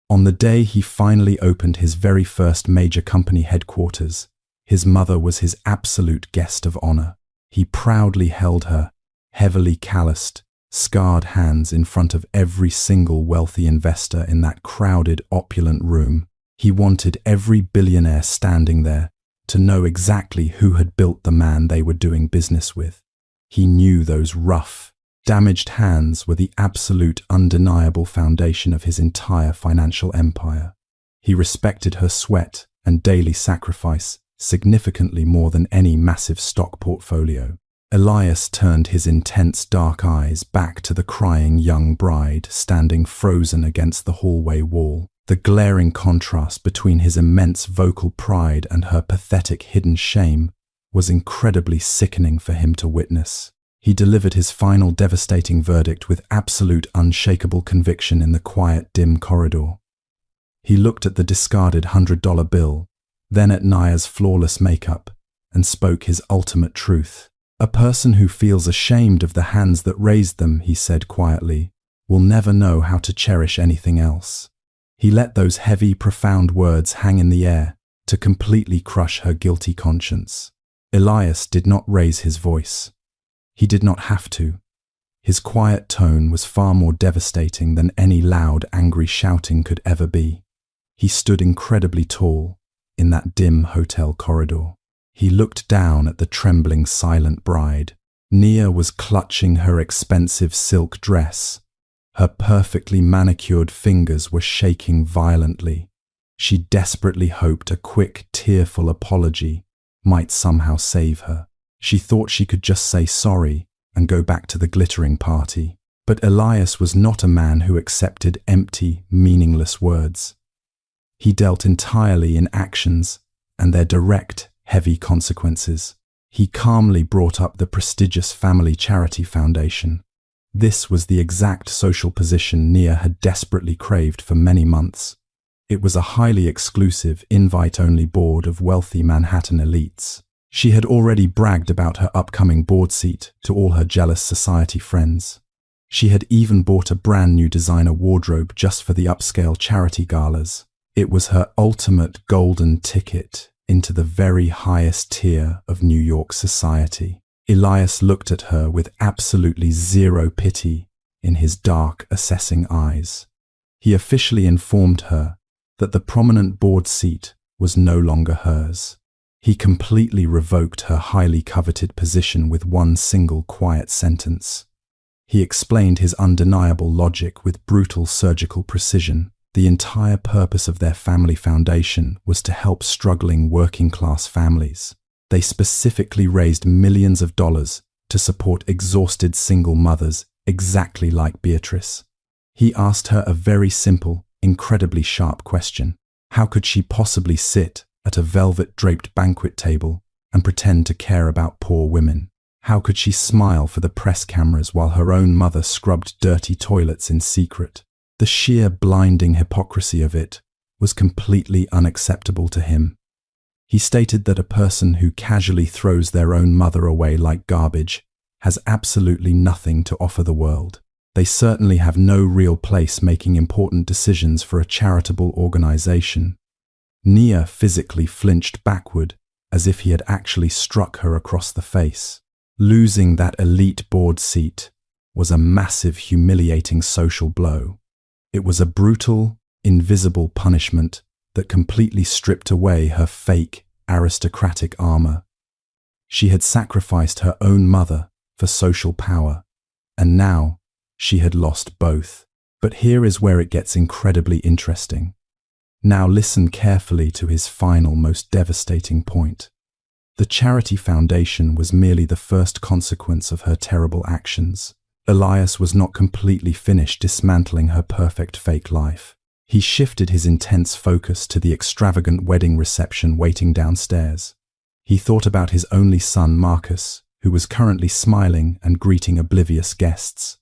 Speaker 1: On the day he finally opened his very first major company headquarters, his mother was his absolute guest of honor. He proudly held her, heavily calloused, scarred hands in front of every single wealthy investor in that crowded, opulent room. He wanted every billionaire standing there to know exactly who had built the man they were doing business with. He knew those rough, damaged hands were the absolute, undeniable foundation of his entire financial empire. He respected her sweat and daily sacrifice significantly more than any massive stock portfolio. Elias turned his intense dark eyes back to the crying young bride standing frozen against the hallway wall. The glaring contrast between his immense vocal pride and her pathetic hidden shame was incredibly sickening for him to witness. He delivered his final devastating verdict with absolute unshakable conviction in the quiet, dim corridor. He looked at the discarded $100 bill, then at Nia's flawless makeup, and spoke his ultimate truth. "A person who feels ashamed of the hands that raised them," he said quietly, "will never know how to cherish anything else." He let those heavy, profound words hang in the air to completely crush her guilty conscience. Elias did not raise his voice. He did not have to. His quiet tone was far more devastating than any loud, angry shouting could ever be. He stood incredibly tall in that dim hotel corridor. He looked down at the trembling, silent bride. Nia was clutching her expensive silk dress. Her perfectly manicured fingers were shaking violently. She desperately hoped a quick, tearful apology might somehow save her. She thought she could just say sorry and go back to the glittering party. But Elias was not a man who accepted empty, meaningless words. He dealt entirely in actions and their direct, heavy consequences. He calmly brought up the prestigious family charity foundation. This was the exact social position Nia had desperately craved for many months. It was a highly exclusive, invite-only board of wealthy Manhattan elites. She had already bragged about her upcoming board seat to all her jealous society friends. She had even bought a brand new designer wardrobe just for the upscale charity galas. It was her ultimate golden ticket into the very highest tier of New York society. Elias looked at her with absolutely zero pity in his dark, assessing eyes. He officially informed her that the prominent board seat was no longer hers. He completely revoked her highly coveted position with one single quiet sentence. He explained his undeniable logic with brutal surgical precision. The entire purpose of their family foundation was to help struggling working-class families. They specifically raised millions of dollars to support exhausted single mothers exactly like Beatrice. He asked her a very simple, incredibly sharp question. How could she possibly sit at a velvet-draped banquet table and pretend to care about poor women? How could she smile for the press cameras while her own mother scrubbed dirty toilets in secret? The sheer blinding hypocrisy of it was completely unacceptable to him. He stated that a person who casually throws their own mother away like garbage has absolutely nothing to offer the world. They certainly have no real place making important decisions for a charitable organization. Nia physically flinched backward as if he had actually struck her across the face. Losing that elite board seat was a massive, humiliating social blow. It was a brutal, invisible punishment that completely stripped away her fake, aristocratic armor. She had sacrificed her own mother for social power, and now she had lost both. But here is where it gets incredibly interesting. Now listen carefully to his final, most devastating point. The charity foundation was merely the first consequence of her terrible actions. Elias was not completely finished dismantling her perfect fake life. He shifted his intense focus to the extravagant wedding reception waiting downstairs. He thought about his only son, Marcus, who was currently smiling and greeting oblivious guests.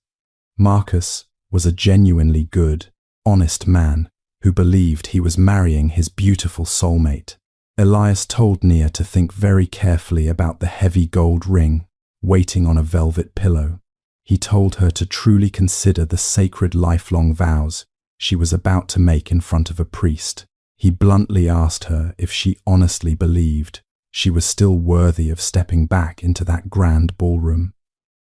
Speaker 1: Marcus was a genuinely good, honest man who believed he was marrying his beautiful soulmate. Elias told Nia to think very carefully about the heavy gold ring waiting on a velvet pillow. He told her to truly consider the sacred lifelong vows she was about to make in front of a priest. He bluntly asked her if she honestly believed she was still worthy of stepping back into that grand ballroom.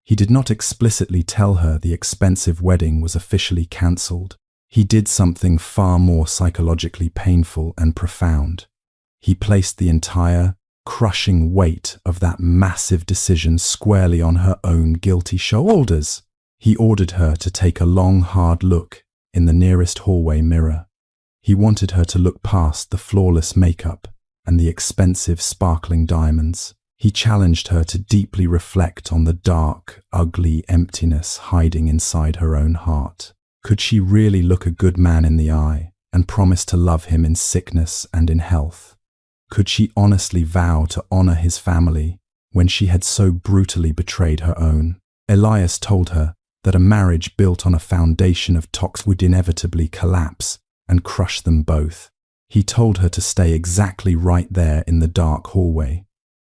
Speaker 1: He did not explicitly tell her the expensive wedding was officially cancelled. He did something far more psychologically painful and profound. He placed the entire, crushing weight of that massive decision squarely on her own guilty shoulders. He ordered her to take a long, hard look in the nearest hallway mirror. He wanted her to look past the flawless makeup and the expensive, sparkling diamonds. He challenged her to deeply reflect on the dark, ugly emptiness hiding inside her own heart. Could she really look a good man in the eye and promise to love him in sickness and in health? Could she honestly vow to honor his family when she had so brutally betrayed her own? Elias told her that a marriage built on a foundation of toxicity would inevitably collapse and crush them both. He told her to stay exactly right there in the dark hallway.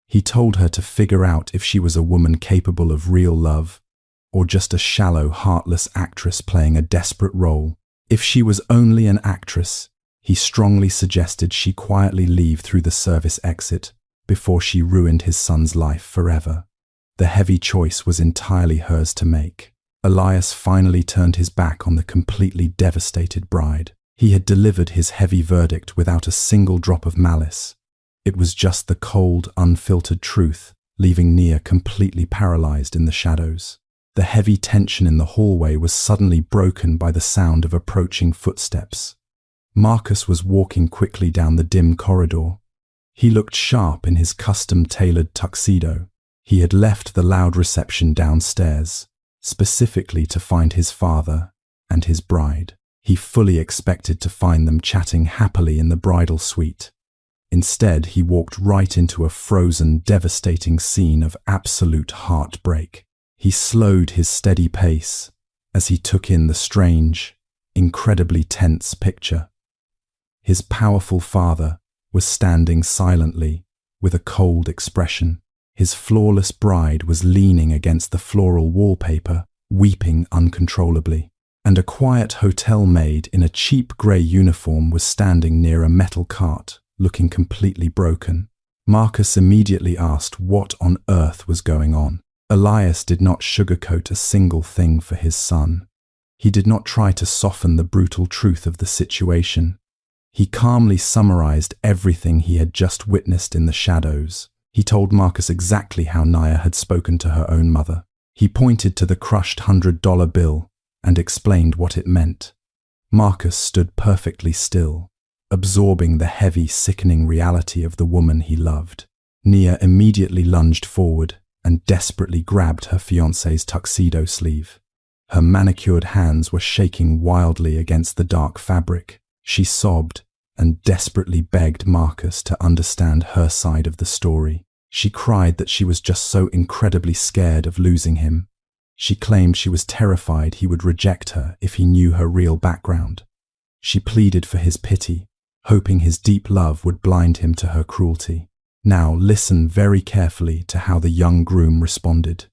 Speaker 1: He told her to figure out if she was a woman capable of real love or just a shallow, heartless actress playing a desperate role. If she was only an actress, he strongly suggested she quietly leave through the service exit before she ruined his son's life forever. The heavy choice was entirely hers to make. Elias finally turned his back on the completely devastated bride. He had delivered his heavy verdict without a single drop of malice. It was just the cold, unfiltered truth, leaving Nia completely paralyzed in the shadows. The heavy tension in the hallway was suddenly broken by the sound of approaching footsteps. Marcus was walking quickly down the dim corridor. He looked sharp in his custom-tailored tuxedo. He had left the loud reception downstairs, specifically to find his father and his bride. He fully expected to find them chatting happily in the bridal suite. Instead, he walked right into a frozen, devastating scene of absolute heartbreak. He slowed his steady pace as he took in the strange, incredibly tense picture. His powerful father was standing silently with a cold expression. His flawless bride was leaning against the floral wallpaper, weeping uncontrollably. And a quiet hotel maid in a cheap grey uniform was standing near a metal cart, looking completely broken. Marcus immediately asked what on earth was going on. Elias did not sugarcoat a single thing for his son. He did not try to soften the brutal truth of the situation. He calmly summarized everything he had just witnessed in the shadows. He told Marcus exactly how Nia had spoken to her own mother. He pointed to the crushed $100 bill and explained what it meant. Marcus stood perfectly still, absorbing the heavy, sickening reality of the woman he loved. Nia immediately lunged forward and desperately grabbed her fiancé's tuxedo sleeve. Her manicured hands were shaking wildly against the dark fabric. She sobbed and desperately begged Marcus to understand her side of the story. She cried that she was just so incredibly scared of losing him. She claimed she was terrified he would reject her if he knew her real background. She pleaded for his pity, hoping his deep love would blind him to her cruelty. Now listen very carefully to how the young groom responded.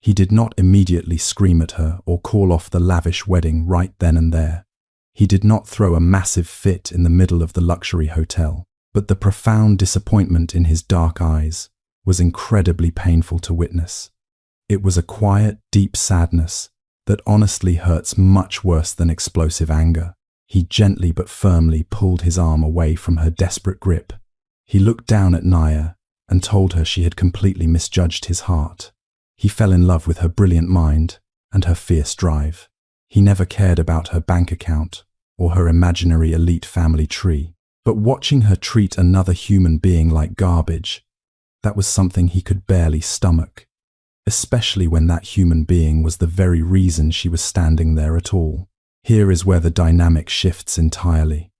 Speaker 1: He did not immediately scream at her or call off the lavish wedding right then and there. He did not throw a massive fit in the middle of the luxury hotel, but the profound disappointment in his dark eyes was incredibly painful to witness. It was a quiet, deep sadness that honestly hurts much worse than explosive anger. He gently but firmly pulled his arm away from her desperate grip. He looked down at Nia and told her she had completely misjudged his heart. He fell in love with her brilliant mind and her fierce drive. He never cared about her bank account or her imaginary elite family tree. But watching her treat another human being like garbage, that was something he could barely stomach, especially when that human being was the very reason she was standing there at all. Here is where the dynamic shifts entirely.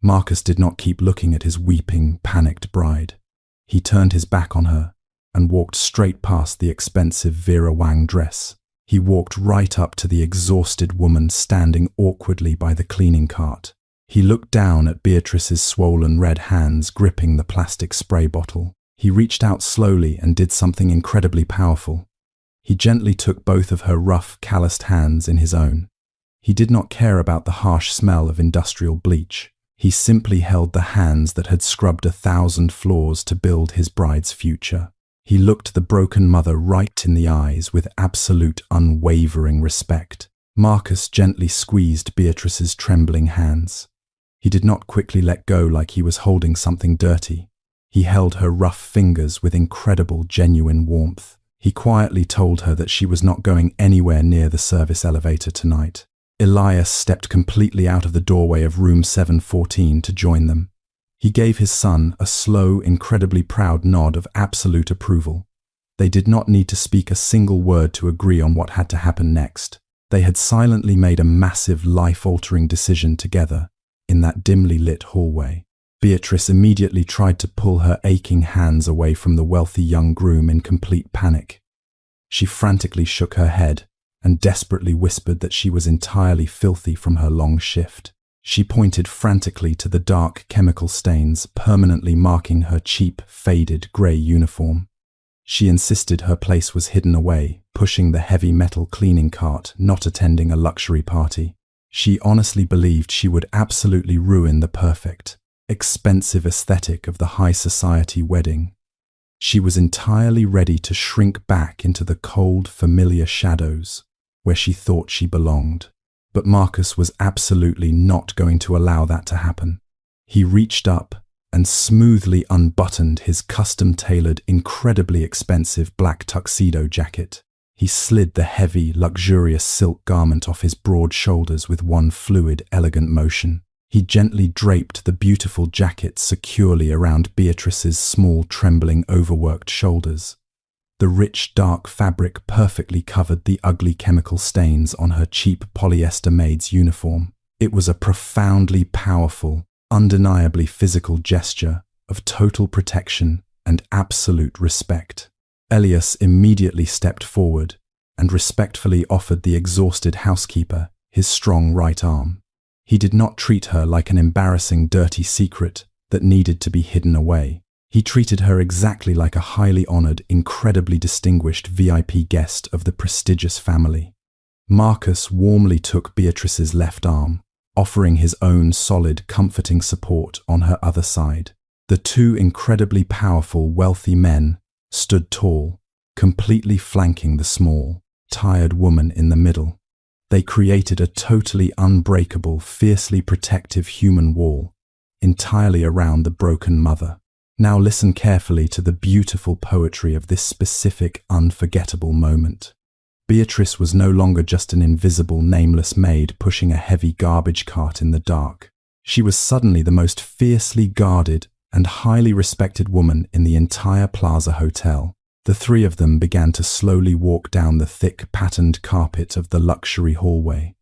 Speaker 1: Marcus did not keep looking at his weeping, panicked bride. He turned his back on her and walked straight past the expensive Vera Wang dress. He walked right up to the exhausted woman standing awkwardly by the cleaning cart. He looked down at Beatrice's swollen red hands gripping the plastic spray bottle. He reached out slowly and did something incredibly powerful. He gently took both of her rough, calloused hands in his own. He did not care about the harsh smell of industrial bleach. He simply held the hands that had scrubbed 1,000 floors to build his bride's future. He looked the broken mother right in the eyes with absolute unwavering respect. Marcus gently squeezed Beatrice's trembling hands. He did not quickly let go like he was holding something dirty. He held her rough fingers with incredible, genuine warmth. He quietly told her that she was not going anywhere near the service elevator tonight. Elias stepped completely out of the doorway of room 714 to join them. He gave his son a slow, incredibly proud nod of absolute approval. They did not need to speak a single word to agree on what had to happen next. They had silently made a massive, life-altering decision together in that dimly lit hallway. Beatrice immediately tried to pull her aching hands away from the wealthy young groom in complete panic. She frantically shook her head and desperately whispered that she was entirely filthy from her long shift. She pointed frantically to the dark chemical stains permanently marking her cheap, faded grey uniform. She insisted her place was hidden away, pushing the heavy metal cleaning cart, not attending a luxury party. She honestly believed she would absolutely ruin the perfect, expensive aesthetic of the high society wedding. She was entirely ready to shrink back into the cold, familiar shadows where she thought she belonged. But Marcus was absolutely not going to allow that to happen. He reached up and smoothly unbuttoned his custom-tailored, incredibly expensive black tuxedo jacket. He slid the heavy, luxurious silk garment off his broad shoulders with one fluid, elegant motion. He gently draped the beautiful jacket securely around Beatrice's small, trembling, overworked shoulders. The rich, dark fabric perfectly covered the ugly chemical stains on her cheap polyester maid's uniform. It was a profoundly powerful, undeniably physical gesture of total protection and absolute respect. Elias immediately stepped forward and respectfully offered the exhausted housekeeper his strong right arm. He did not treat her like an embarrassing, dirty secret that needed to be hidden away. He treated her exactly like a highly honored, incredibly distinguished VIP guest of the prestigious family. Marcus warmly took Beatrice's left arm, offering his own solid, comforting support on her other side. The two incredibly powerful, wealthy men stood tall, completely flanking the small, tired woman in the middle. They created a totally unbreakable, fiercely protective human wall, entirely around the broken mother. Now listen carefully to the beautiful poetry of this specific, unforgettable moment. Beatrice was no longer just an invisible, nameless maid pushing a heavy garbage cart in the dark. She was suddenly the most fiercely guarded and highly respected woman in the entire Plaza Hotel. The three of them began to slowly walk down the thick, patterned carpet of the luxury hallway.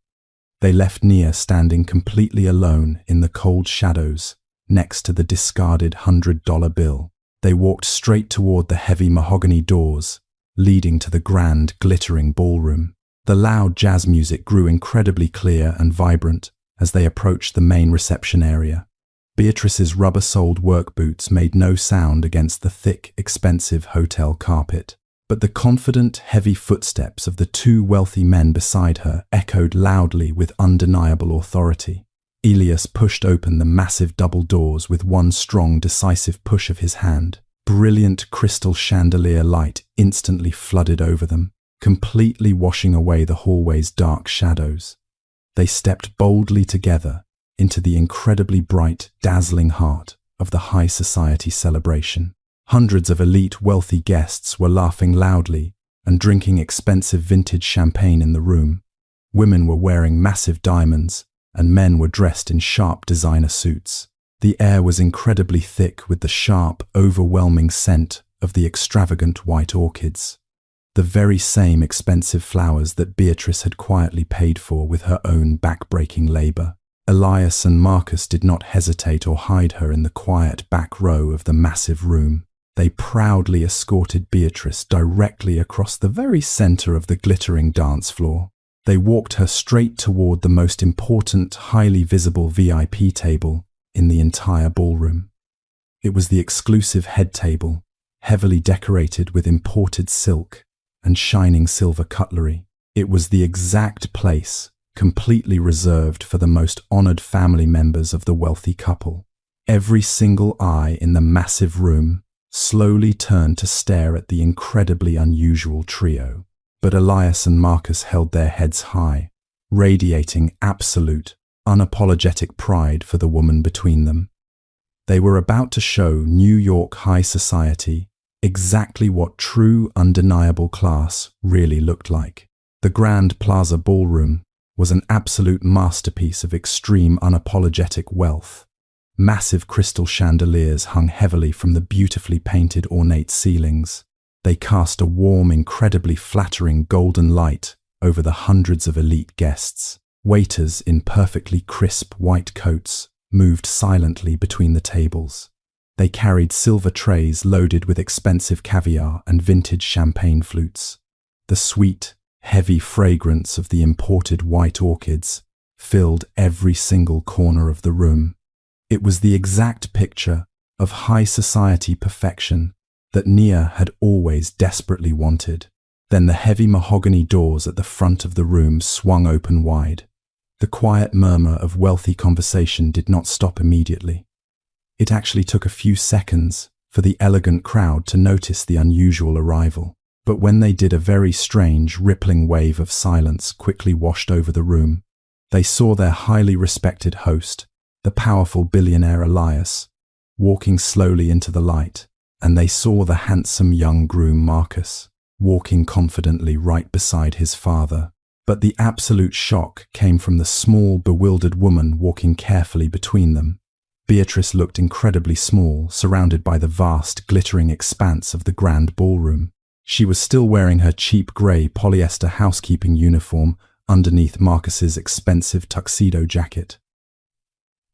Speaker 1: They left Nia standing completely alone in the cold shadows, next to the discarded $100 bill. They walked straight toward the heavy mahogany doors, leading to the grand, glittering ballroom. The loud jazz music grew incredibly clear and vibrant as they approached the main reception area. Beatrice's rubber-soled work boots made no sound against the thick, expensive hotel carpet, but the confident, heavy footsteps of the two wealthy men beside her echoed loudly with undeniable authority. Elias pushed open the massive double doors with one strong, decisive push of his hand. Brilliant crystal chandelier light instantly flooded over them, completely washing away the hallway's dark shadows. They stepped boldly together into the incredibly bright, dazzling heart of the high society celebration. Hundreds of elite, wealthy guests were laughing loudly and drinking expensive vintage champagne in the room. Women were wearing massive diamonds, and men were dressed in sharp designer suits. The air was incredibly thick with the sharp, overwhelming scent of the extravagant white orchids, the very same expensive flowers that Beatrice had quietly paid for with her own back-breaking labor. Elias and Marcus did not hesitate or hide her in the quiet back row of the massive room. They proudly escorted Beatrice directly across the very center of the glittering dance floor. They walked her straight toward the most important, highly visible VIP table in the entire ballroom. It was the exclusive head table, heavily decorated with imported silk and shining silver cutlery. It was the exact place completely reserved for the most honored family members of the wealthy couple. Every single eye in the massive room slowly turned to stare at the incredibly unusual trio. But Elias and Marcus held their heads high, radiating absolute, unapologetic pride for the woman between them. They were about to show New York high society exactly what true, undeniable class really looked like. The Grand Plaza Ballroom was an absolute masterpiece of extreme, unapologetic wealth. Massive crystal chandeliers hung heavily from the beautifully painted ornate ceilings. They cast a warm, incredibly flattering golden light over the hundreds of elite guests. Waiters in perfectly crisp white coats moved silently between the tables. They carried silver trays loaded with expensive caviar and vintage champagne flutes. The sweet, heavy fragrance of the imported white orchids filled every single corner of the room. It was the exact picture of high society perfection that Nia had always desperately wanted. Then the heavy mahogany doors at the front of the room swung open wide. The quiet murmur of wealthy conversation did not stop immediately. It actually took a few seconds for the elegant crowd to notice the unusual arrival. But when they did, a very strange, rippling wave of silence quickly washed over the room. They saw their highly respected host, the powerful billionaire Elias, walking slowly into the light, and they saw the handsome young groom Marcus, walking confidently right beside his father. But the absolute shock came from the small, bewildered woman walking carefully between them. Beatrice looked incredibly small, surrounded by the vast, glittering expanse of the grand ballroom. She was still wearing her cheap grey polyester housekeeping uniform underneath Marcus's expensive tuxedo jacket.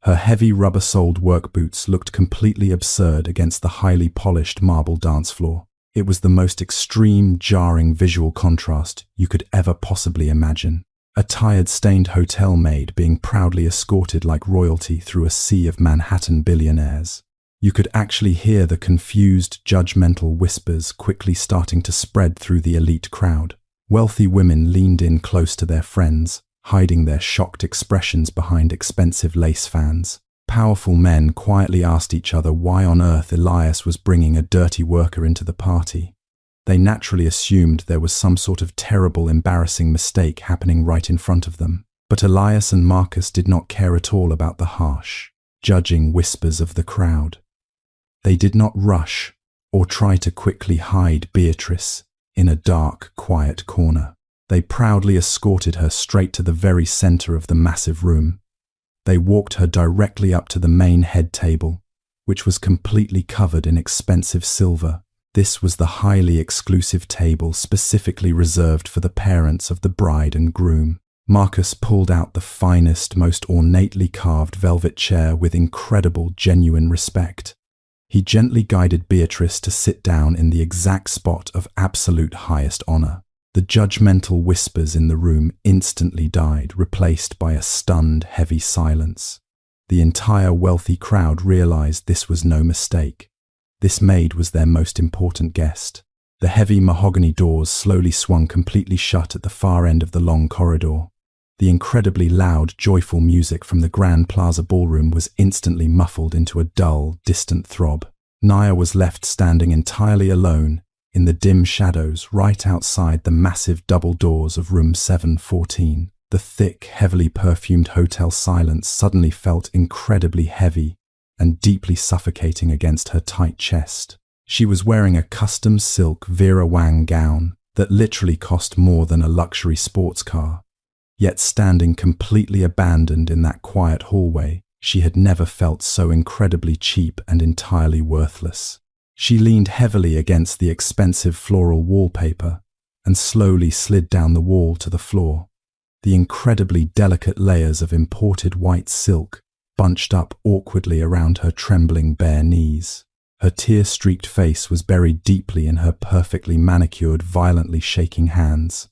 Speaker 1: Her heavy rubber-soled work boots looked completely absurd against the highly polished marble dance floor. It was the most extreme, jarring visual contrast you could ever possibly imagine. A tired, stained hotel maid being proudly escorted like royalty through a sea of Manhattan billionaires. You could actually hear the confused, judgmental whispers quickly starting to spread through the elite crowd. Wealthy women leaned in close to their friends, hiding their shocked expressions behind expensive lace fans. Powerful men quietly asked each other why on earth Elias was bringing a dirty worker into the party. They naturally assumed there was some sort of terrible, embarrassing mistake happening right in front of them. But Elias and Marcus did not care at all about the harsh, judging whispers of the crowd. They did not rush or try to quickly hide Beatrice in a dark, quiet corner. They proudly escorted her straight to the very center of the massive room. They walked her directly up to the main head table, which was completely covered in expensive silver. This was the highly exclusive table specifically reserved for the parents of the bride and groom. Marcus pulled out the finest, most ornately carved velvet chair with incredible, genuine respect. He gently guided Beatrice to sit down in the exact spot of absolute highest honor. The judgmental whispers in the room instantly died, replaced by a stunned, heavy silence. The entire wealthy crowd realized this was no mistake. This maid was their most important guest. The heavy mahogany doors slowly swung completely shut at the far end of the long corridor. The incredibly loud, joyful music from the Grand Plaza Ballroom was instantly muffled into a dull, distant throb. Nia was left standing entirely alone in the dim shadows right outside the massive double doors of room 714. The thick, heavily perfumed hotel silence suddenly felt incredibly heavy and deeply suffocating against her tight chest. She was wearing a custom silk Vera Wang gown that literally cost more than a luxury sports car. Yet standing completely abandoned in that quiet hallway, she had never felt so incredibly cheap and entirely worthless. She leaned heavily against the expensive floral wallpaper and slowly slid down the wall to the floor. The incredibly delicate layers of imported white silk bunched up awkwardly around her trembling bare knees. Her tear-streaked face was buried deeply in her perfectly manicured, violently shaking hands.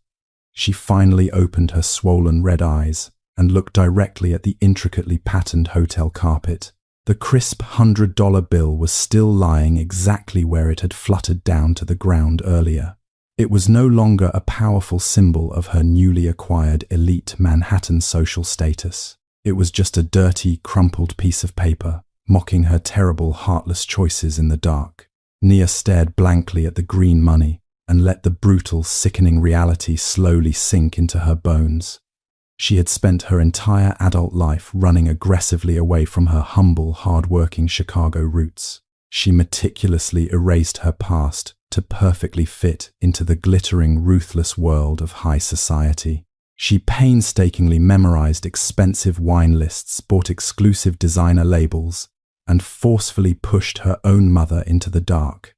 Speaker 1: She finally opened her swollen red eyes and looked directly at the intricately patterned hotel carpet. The crisp $100 bill was still lying exactly where it had fluttered down to the ground earlier. It was no longer a powerful symbol of her newly acquired elite Manhattan social status. It was just a dirty, crumpled piece of paper, mocking her terrible, heartless choices in the dark. Nia stared blankly at the green money and let the brutal, sickening reality slowly sink into her bones. She had spent her entire adult life running aggressively away from her humble, hard-working Chicago roots. She meticulously erased her past to perfectly fit into the glittering, ruthless world of high society. She painstakingly memorized expensive wine lists, bought exclusive designer labels, and forcefully pushed her own mother into the dark.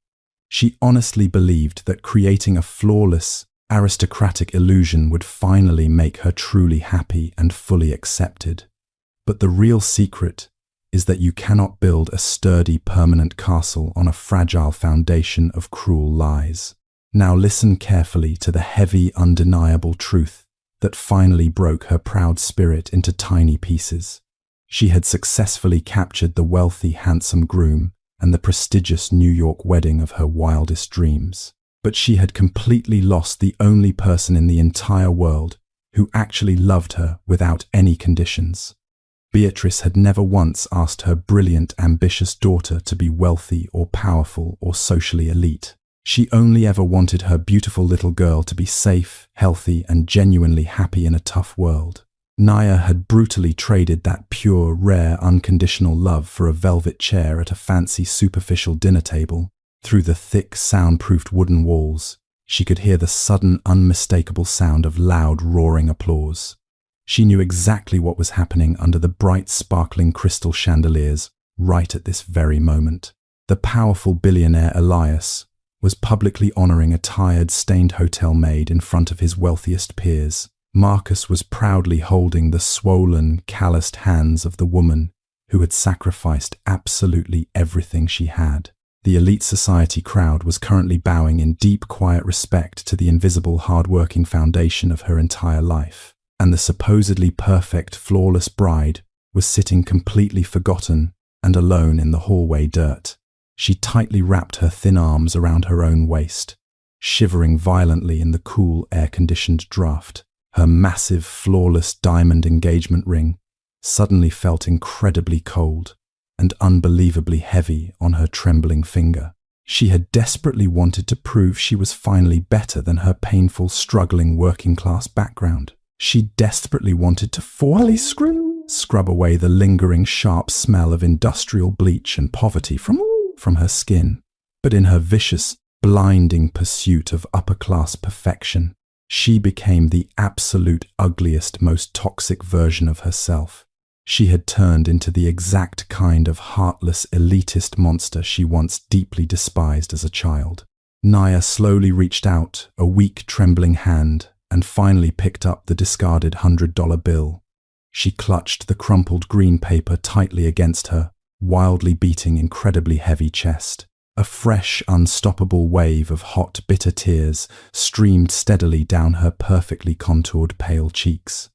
Speaker 1: She honestly believed that creating a flawless, aristocratic illusion would finally make her truly happy and fully accepted. But the real secret is that you cannot build a sturdy, permanent castle on a fragile foundation of cruel lies. Now listen carefully to the heavy, undeniable truth that finally broke her proud spirit into tiny pieces. She had successfully captured the wealthy, handsome groom and the prestigious New York wedding of her wildest dreams. But she had completely lost the only person in the entire world who actually loved her without any conditions. Beatrice had never once asked her brilliant, ambitious daughter to be wealthy or powerful or socially elite. She only ever wanted her beautiful little girl to be safe, healthy, and genuinely happy in a tough world. Nia had brutally traded that pure, rare, unconditional love for a velvet chair at a fancy, superficial dinner table. Through the thick, soundproofed wooden walls, she could hear the sudden, unmistakable sound of loud, roaring applause. She knew exactly what was happening under the bright, sparkling crystal chandeliers right at this very moment. The powerful billionaire Elias was publicly honoring a tired, stained hotel maid in front of his wealthiest peers. Marcus was proudly holding the swollen, calloused hands of the woman who had sacrificed absolutely everything she had. The elite society crowd was currently bowing in deep, quiet respect to the invisible, hard-working foundation of her entire life. And the supposedly perfect, flawless bride was sitting completely forgotten and alone in the hallway dirt. She tightly wrapped her thin arms around her own waist, shivering violently in the cool, air-conditioned draft. Her massive, flawless diamond engagement ring suddenly felt incredibly cold and unbelievably heavy on her trembling finger. She had desperately wanted to prove she was finally better than her painful, struggling, working-class background. She desperately wanted to forcefully scrub away the lingering, sharp smell of industrial bleach and poverty from her skin. But in her vicious, blinding pursuit of upper-class perfection, she became the absolute ugliest, most toxic version of herself. She had turned into the exact kind of heartless, elitist monster she once deeply despised as a child. Nia slowly reached out, a weak, trembling hand, and finally picked up the discarded $100 bill. She clutched the crumpled green paper tightly against her, wildly beating incredibly heavy chest. A fresh, unstoppable wave of hot, bitter tears streamed steadily down her perfectly contoured pale cheeks.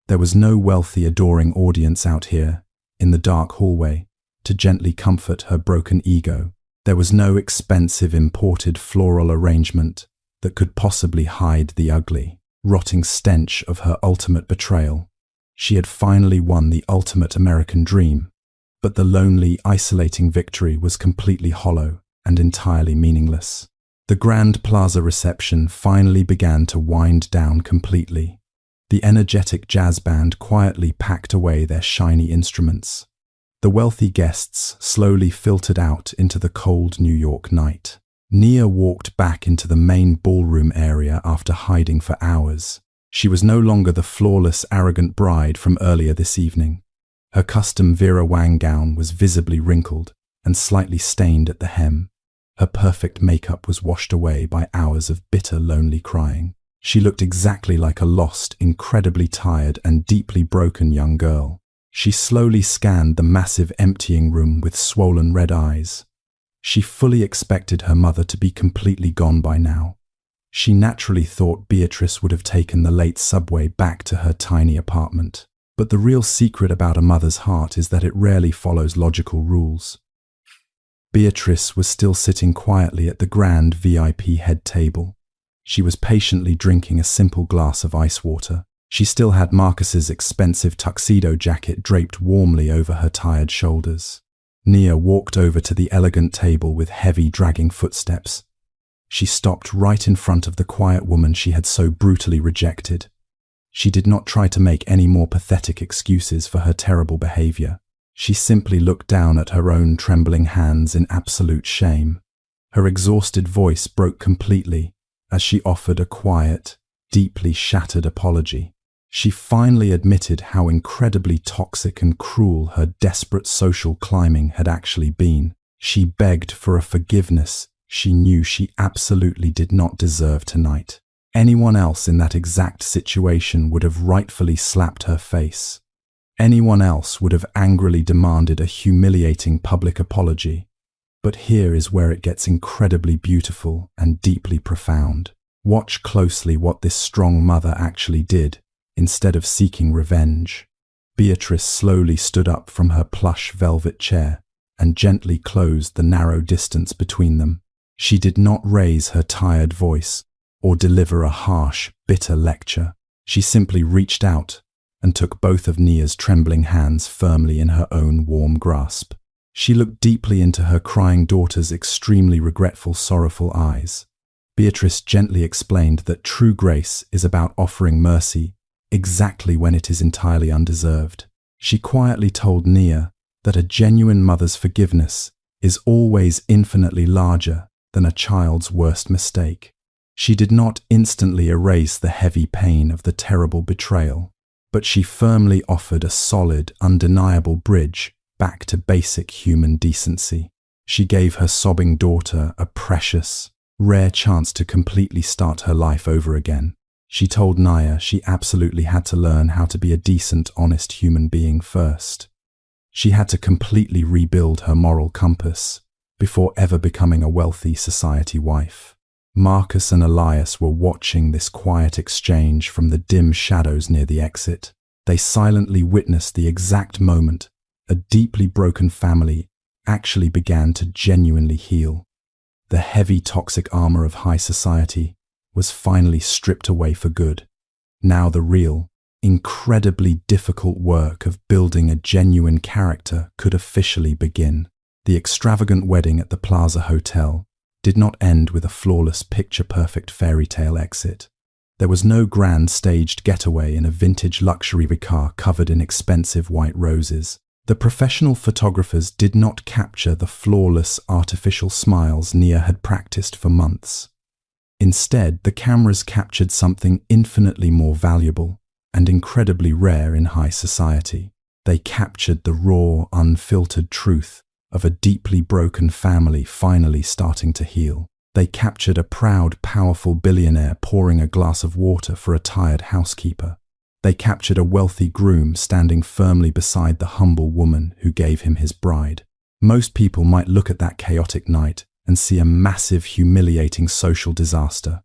Speaker 1: There was no wealthy, adoring audience out here, in the dark hallway, to gently comfort her broken ego. There was no expensive, imported floral arrangement that could possibly hide the ugly, rotting stench of her ultimate betrayal. She had finally won the ultimate American dream, but the lonely, isolating victory was completely hollow and entirely meaningless. The Grand Plaza reception finally began to wind down completely. The energetic jazz band quietly packed away their shiny instruments. The wealthy guests slowly filtered out into the cold New York night. Nia walked back into the main ballroom area after hiding for hours. She was no longer the flawless, arrogant bride from earlier this evening. Her custom Vera Wang gown was visibly wrinkled and slightly stained at the hem. Her perfect makeup was washed away by hours of bitter, lonely crying. She looked exactly like a lost, incredibly tired, and deeply broken young girl. She slowly scanned the massive, emptying room with swollen red eyes. She fully expected her mother to be completely gone by now. She naturally thought Beatrice would have taken the late subway back to her tiny apartment. But the real secret about a mother's heart is that it rarely follows logical rules. Beatrice was still sitting quietly at the grand VIP head table. She was patiently drinking a simple glass of ice water. She still had Marcus's expensive tuxedo jacket draped warmly over her tired shoulders. Nia walked over to the elegant table with heavy, dragging footsteps. She stopped right in front of the quiet woman she had so brutally rejected. She did not try to make any more pathetic excuses for her terrible behavior. She simply looked down at her own trembling hands in absolute shame. Her exhausted voice broke completely as she offered a quiet, deeply shattered apology. She finally admitted how incredibly toxic and cruel her desperate social climbing had actually been. She begged for a forgiveness she knew she absolutely did not deserve tonight. Anyone else in that exact situation would have rightfully slapped her face. Anyone else would have angrily demanded a humiliating public apology. But here is where it gets incredibly beautiful and deeply profound. Watch closely what this strong mother actually did. Instead of seeking revenge, Beatrice slowly stood up from her plush velvet chair and gently closed the narrow distance between them. She did not raise her tired voice or deliver a harsh, bitter lecture. She simply reached out and took both of Nia's trembling hands firmly in her own warm grasp. She looked deeply into her crying daughter's extremely regretful, sorrowful eyes. Beatrice gently explained that true grace is about offering mercy exactly when it is entirely undeserved. She quietly told Nia that a genuine mother's forgiveness is always infinitely larger than a child's worst mistake. She did not instantly erase the heavy pain of the terrible betrayal, but she firmly offered a solid, undeniable bridge back to basic human decency. She gave her sobbing daughter a precious, rare chance to completely start her life over again. She told Nia she absolutely had to learn how to be a decent, honest human being first. She had to completely rebuild her moral compass before ever becoming a wealthy society wife. Marcus and Elias were watching this quiet exchange from the dim shadows near the exit. They silently witnessed the exact moment a deeply broken family actually began to genuinely heal. The heavy toxic armor of high society was finally stripped away for good. Now the real, incredibly difficult work of building a genuine character could officially begin. The extravagant wedding at the Plaza Hotel did not end with a flawless, picture-perfect fairy tale exit. There was no grand staged getaway in a vintage luxury car covered in expensive white roses. The professional photographers did not capture the flawless, artificial smiles Nia had practiced for months. Instead, the cameras captured something infinitely more valuable and incredibly rare in high society. They captured the raw, unfiltered truth of a deeply broken family finally starting to heal. They captured a proud, powerful billionaire pouring a glass of water for a tired housekeeper. They captured a wealthy groom standing firmly beside the humble woman who gave him his bride. Most people might look at that chaotic night and see a massive, humiliating social disaster.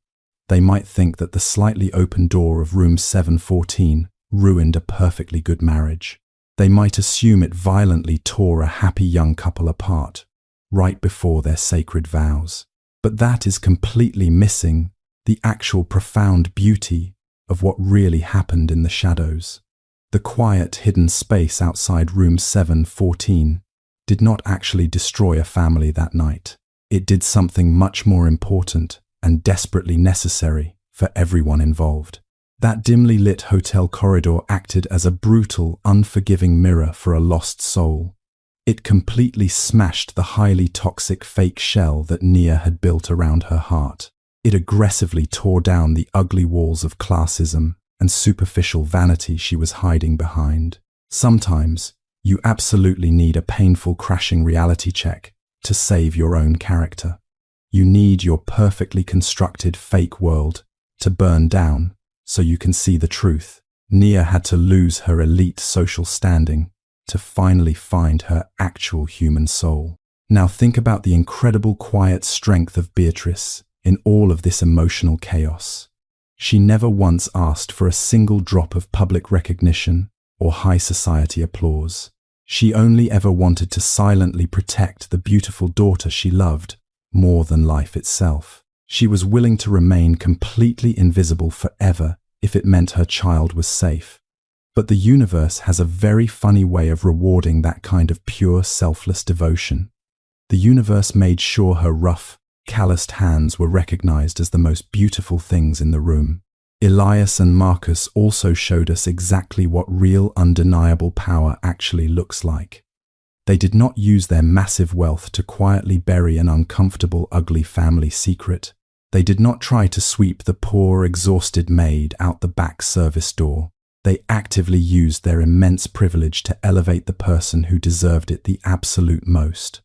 Speaker 1: They might think that the slightly open door of room 714 ruined a perfectly good marriage. They might assume it violently tore a happy young couple apart, right before their sacred vows. But that is completely missing the actual profound beauty of what really happened in the shadows. The quiet, hidden space outside room 714 did not actually destroy a family that night. It did something much more important and desperately necessary for everyone involved. That dimly lit hotel corridor acted as a brutal, unforgiving mirror for a lost soul. It completely smashed the highly toxic fake shell that Nia had built around her heart. It aggressively tore down the ugly walls of classism and superficial vanity she was hiding behind. Sometimes, you absolutely need a painful, crashing reality check to save your own character. You need your perfectly constructed fake world to burn down so you can see the truth. Nia had to lose her elite social standing to finally find her actual human soul. Now think about the incredible quiet strength of Beatrice in all of this emotional chaos. She never once asked for a single drop of public recognition or high society applause. She only ever wanted to silently protect the beautiful daughter she loved more than life itself. She was willing to remain completely invisible forever if it meant her child was safe. But the universe has a very funny way of rewarding that kind of pure, selfless devotion. The universe made sure her rough, calloused hands were recognized as the most beautiful things in the room. Elias and Marcus also showed us exactly what real, undeniable power actually looks like. They did not use their massive wealth to quietly bury an uncomfortable, ugly family secret. They did not try to sweep the poor, exhausted maid out the back service door. They actively used their immense privilege to elevate the person who deserved it the absolute most.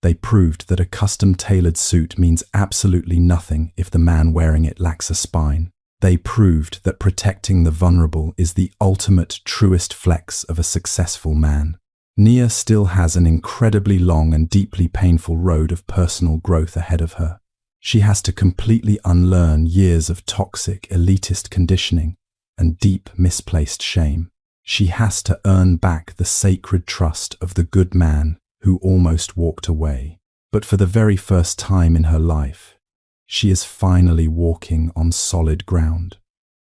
Speaker 1: They proved that a custom-tailored suit means absolutely nothing if the man wearing it lacks a spine. They proved that protecting the vulnerable is the ultimate, truest flex of a successful man. Nia still has an incredibly long and deeply painful road of personal growth ahead of her. She has to completely unlearn years of toxic, elitist conditioning and deep, misplaced shame. She has to earn back the sacred trust of the good man who almost walked away. But for the very first time in her life, she is finally walking on solid ground.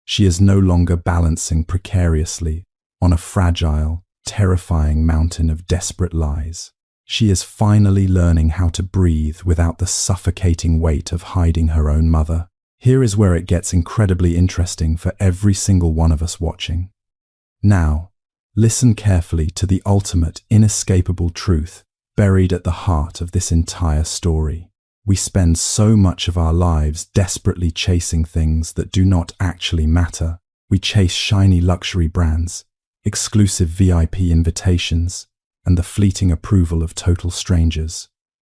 Speaker 1: She is no longer balancing precariously on a fragile, terrifying mountain of desperate lies. She is finally learning how to breathe without the suffocating weight of hiding her own mother. Here is where it gets incredibly interesting for every single one of us watching. Now, listen carefully to the ultimate, inescapable truth buried at the heart of this entire story. We spend so much of our lives desperately chasing things that do not actually matter. We chase shiny luxury brands, exclusive VIP invitations, and the fleeting approval of total strangers.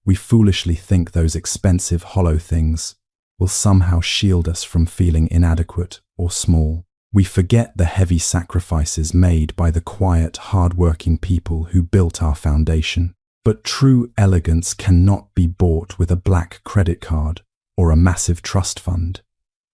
Speaker 1: We foolishly think those expensive, hollow things will somehow shield us from feeling inadequate or small. We forget the heavy sacrifices made by the quiet, hard-working people who built our foundation. But true elegance cannot be bought with a black credit card or a massive trust fund.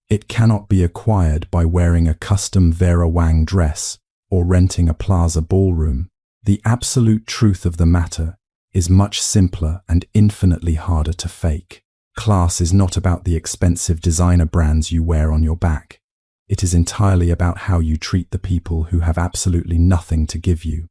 Speaker 1: It cannot be acquired by wearing a custom Vera Wang dress or renting a plaza ballroom. The absolute truth of the matter is much simpler and infinitely harder to fake. Class is not about the expensive designer brands you wear on your back. It is entirely about how you treat the people who have absolutely nothing to give you.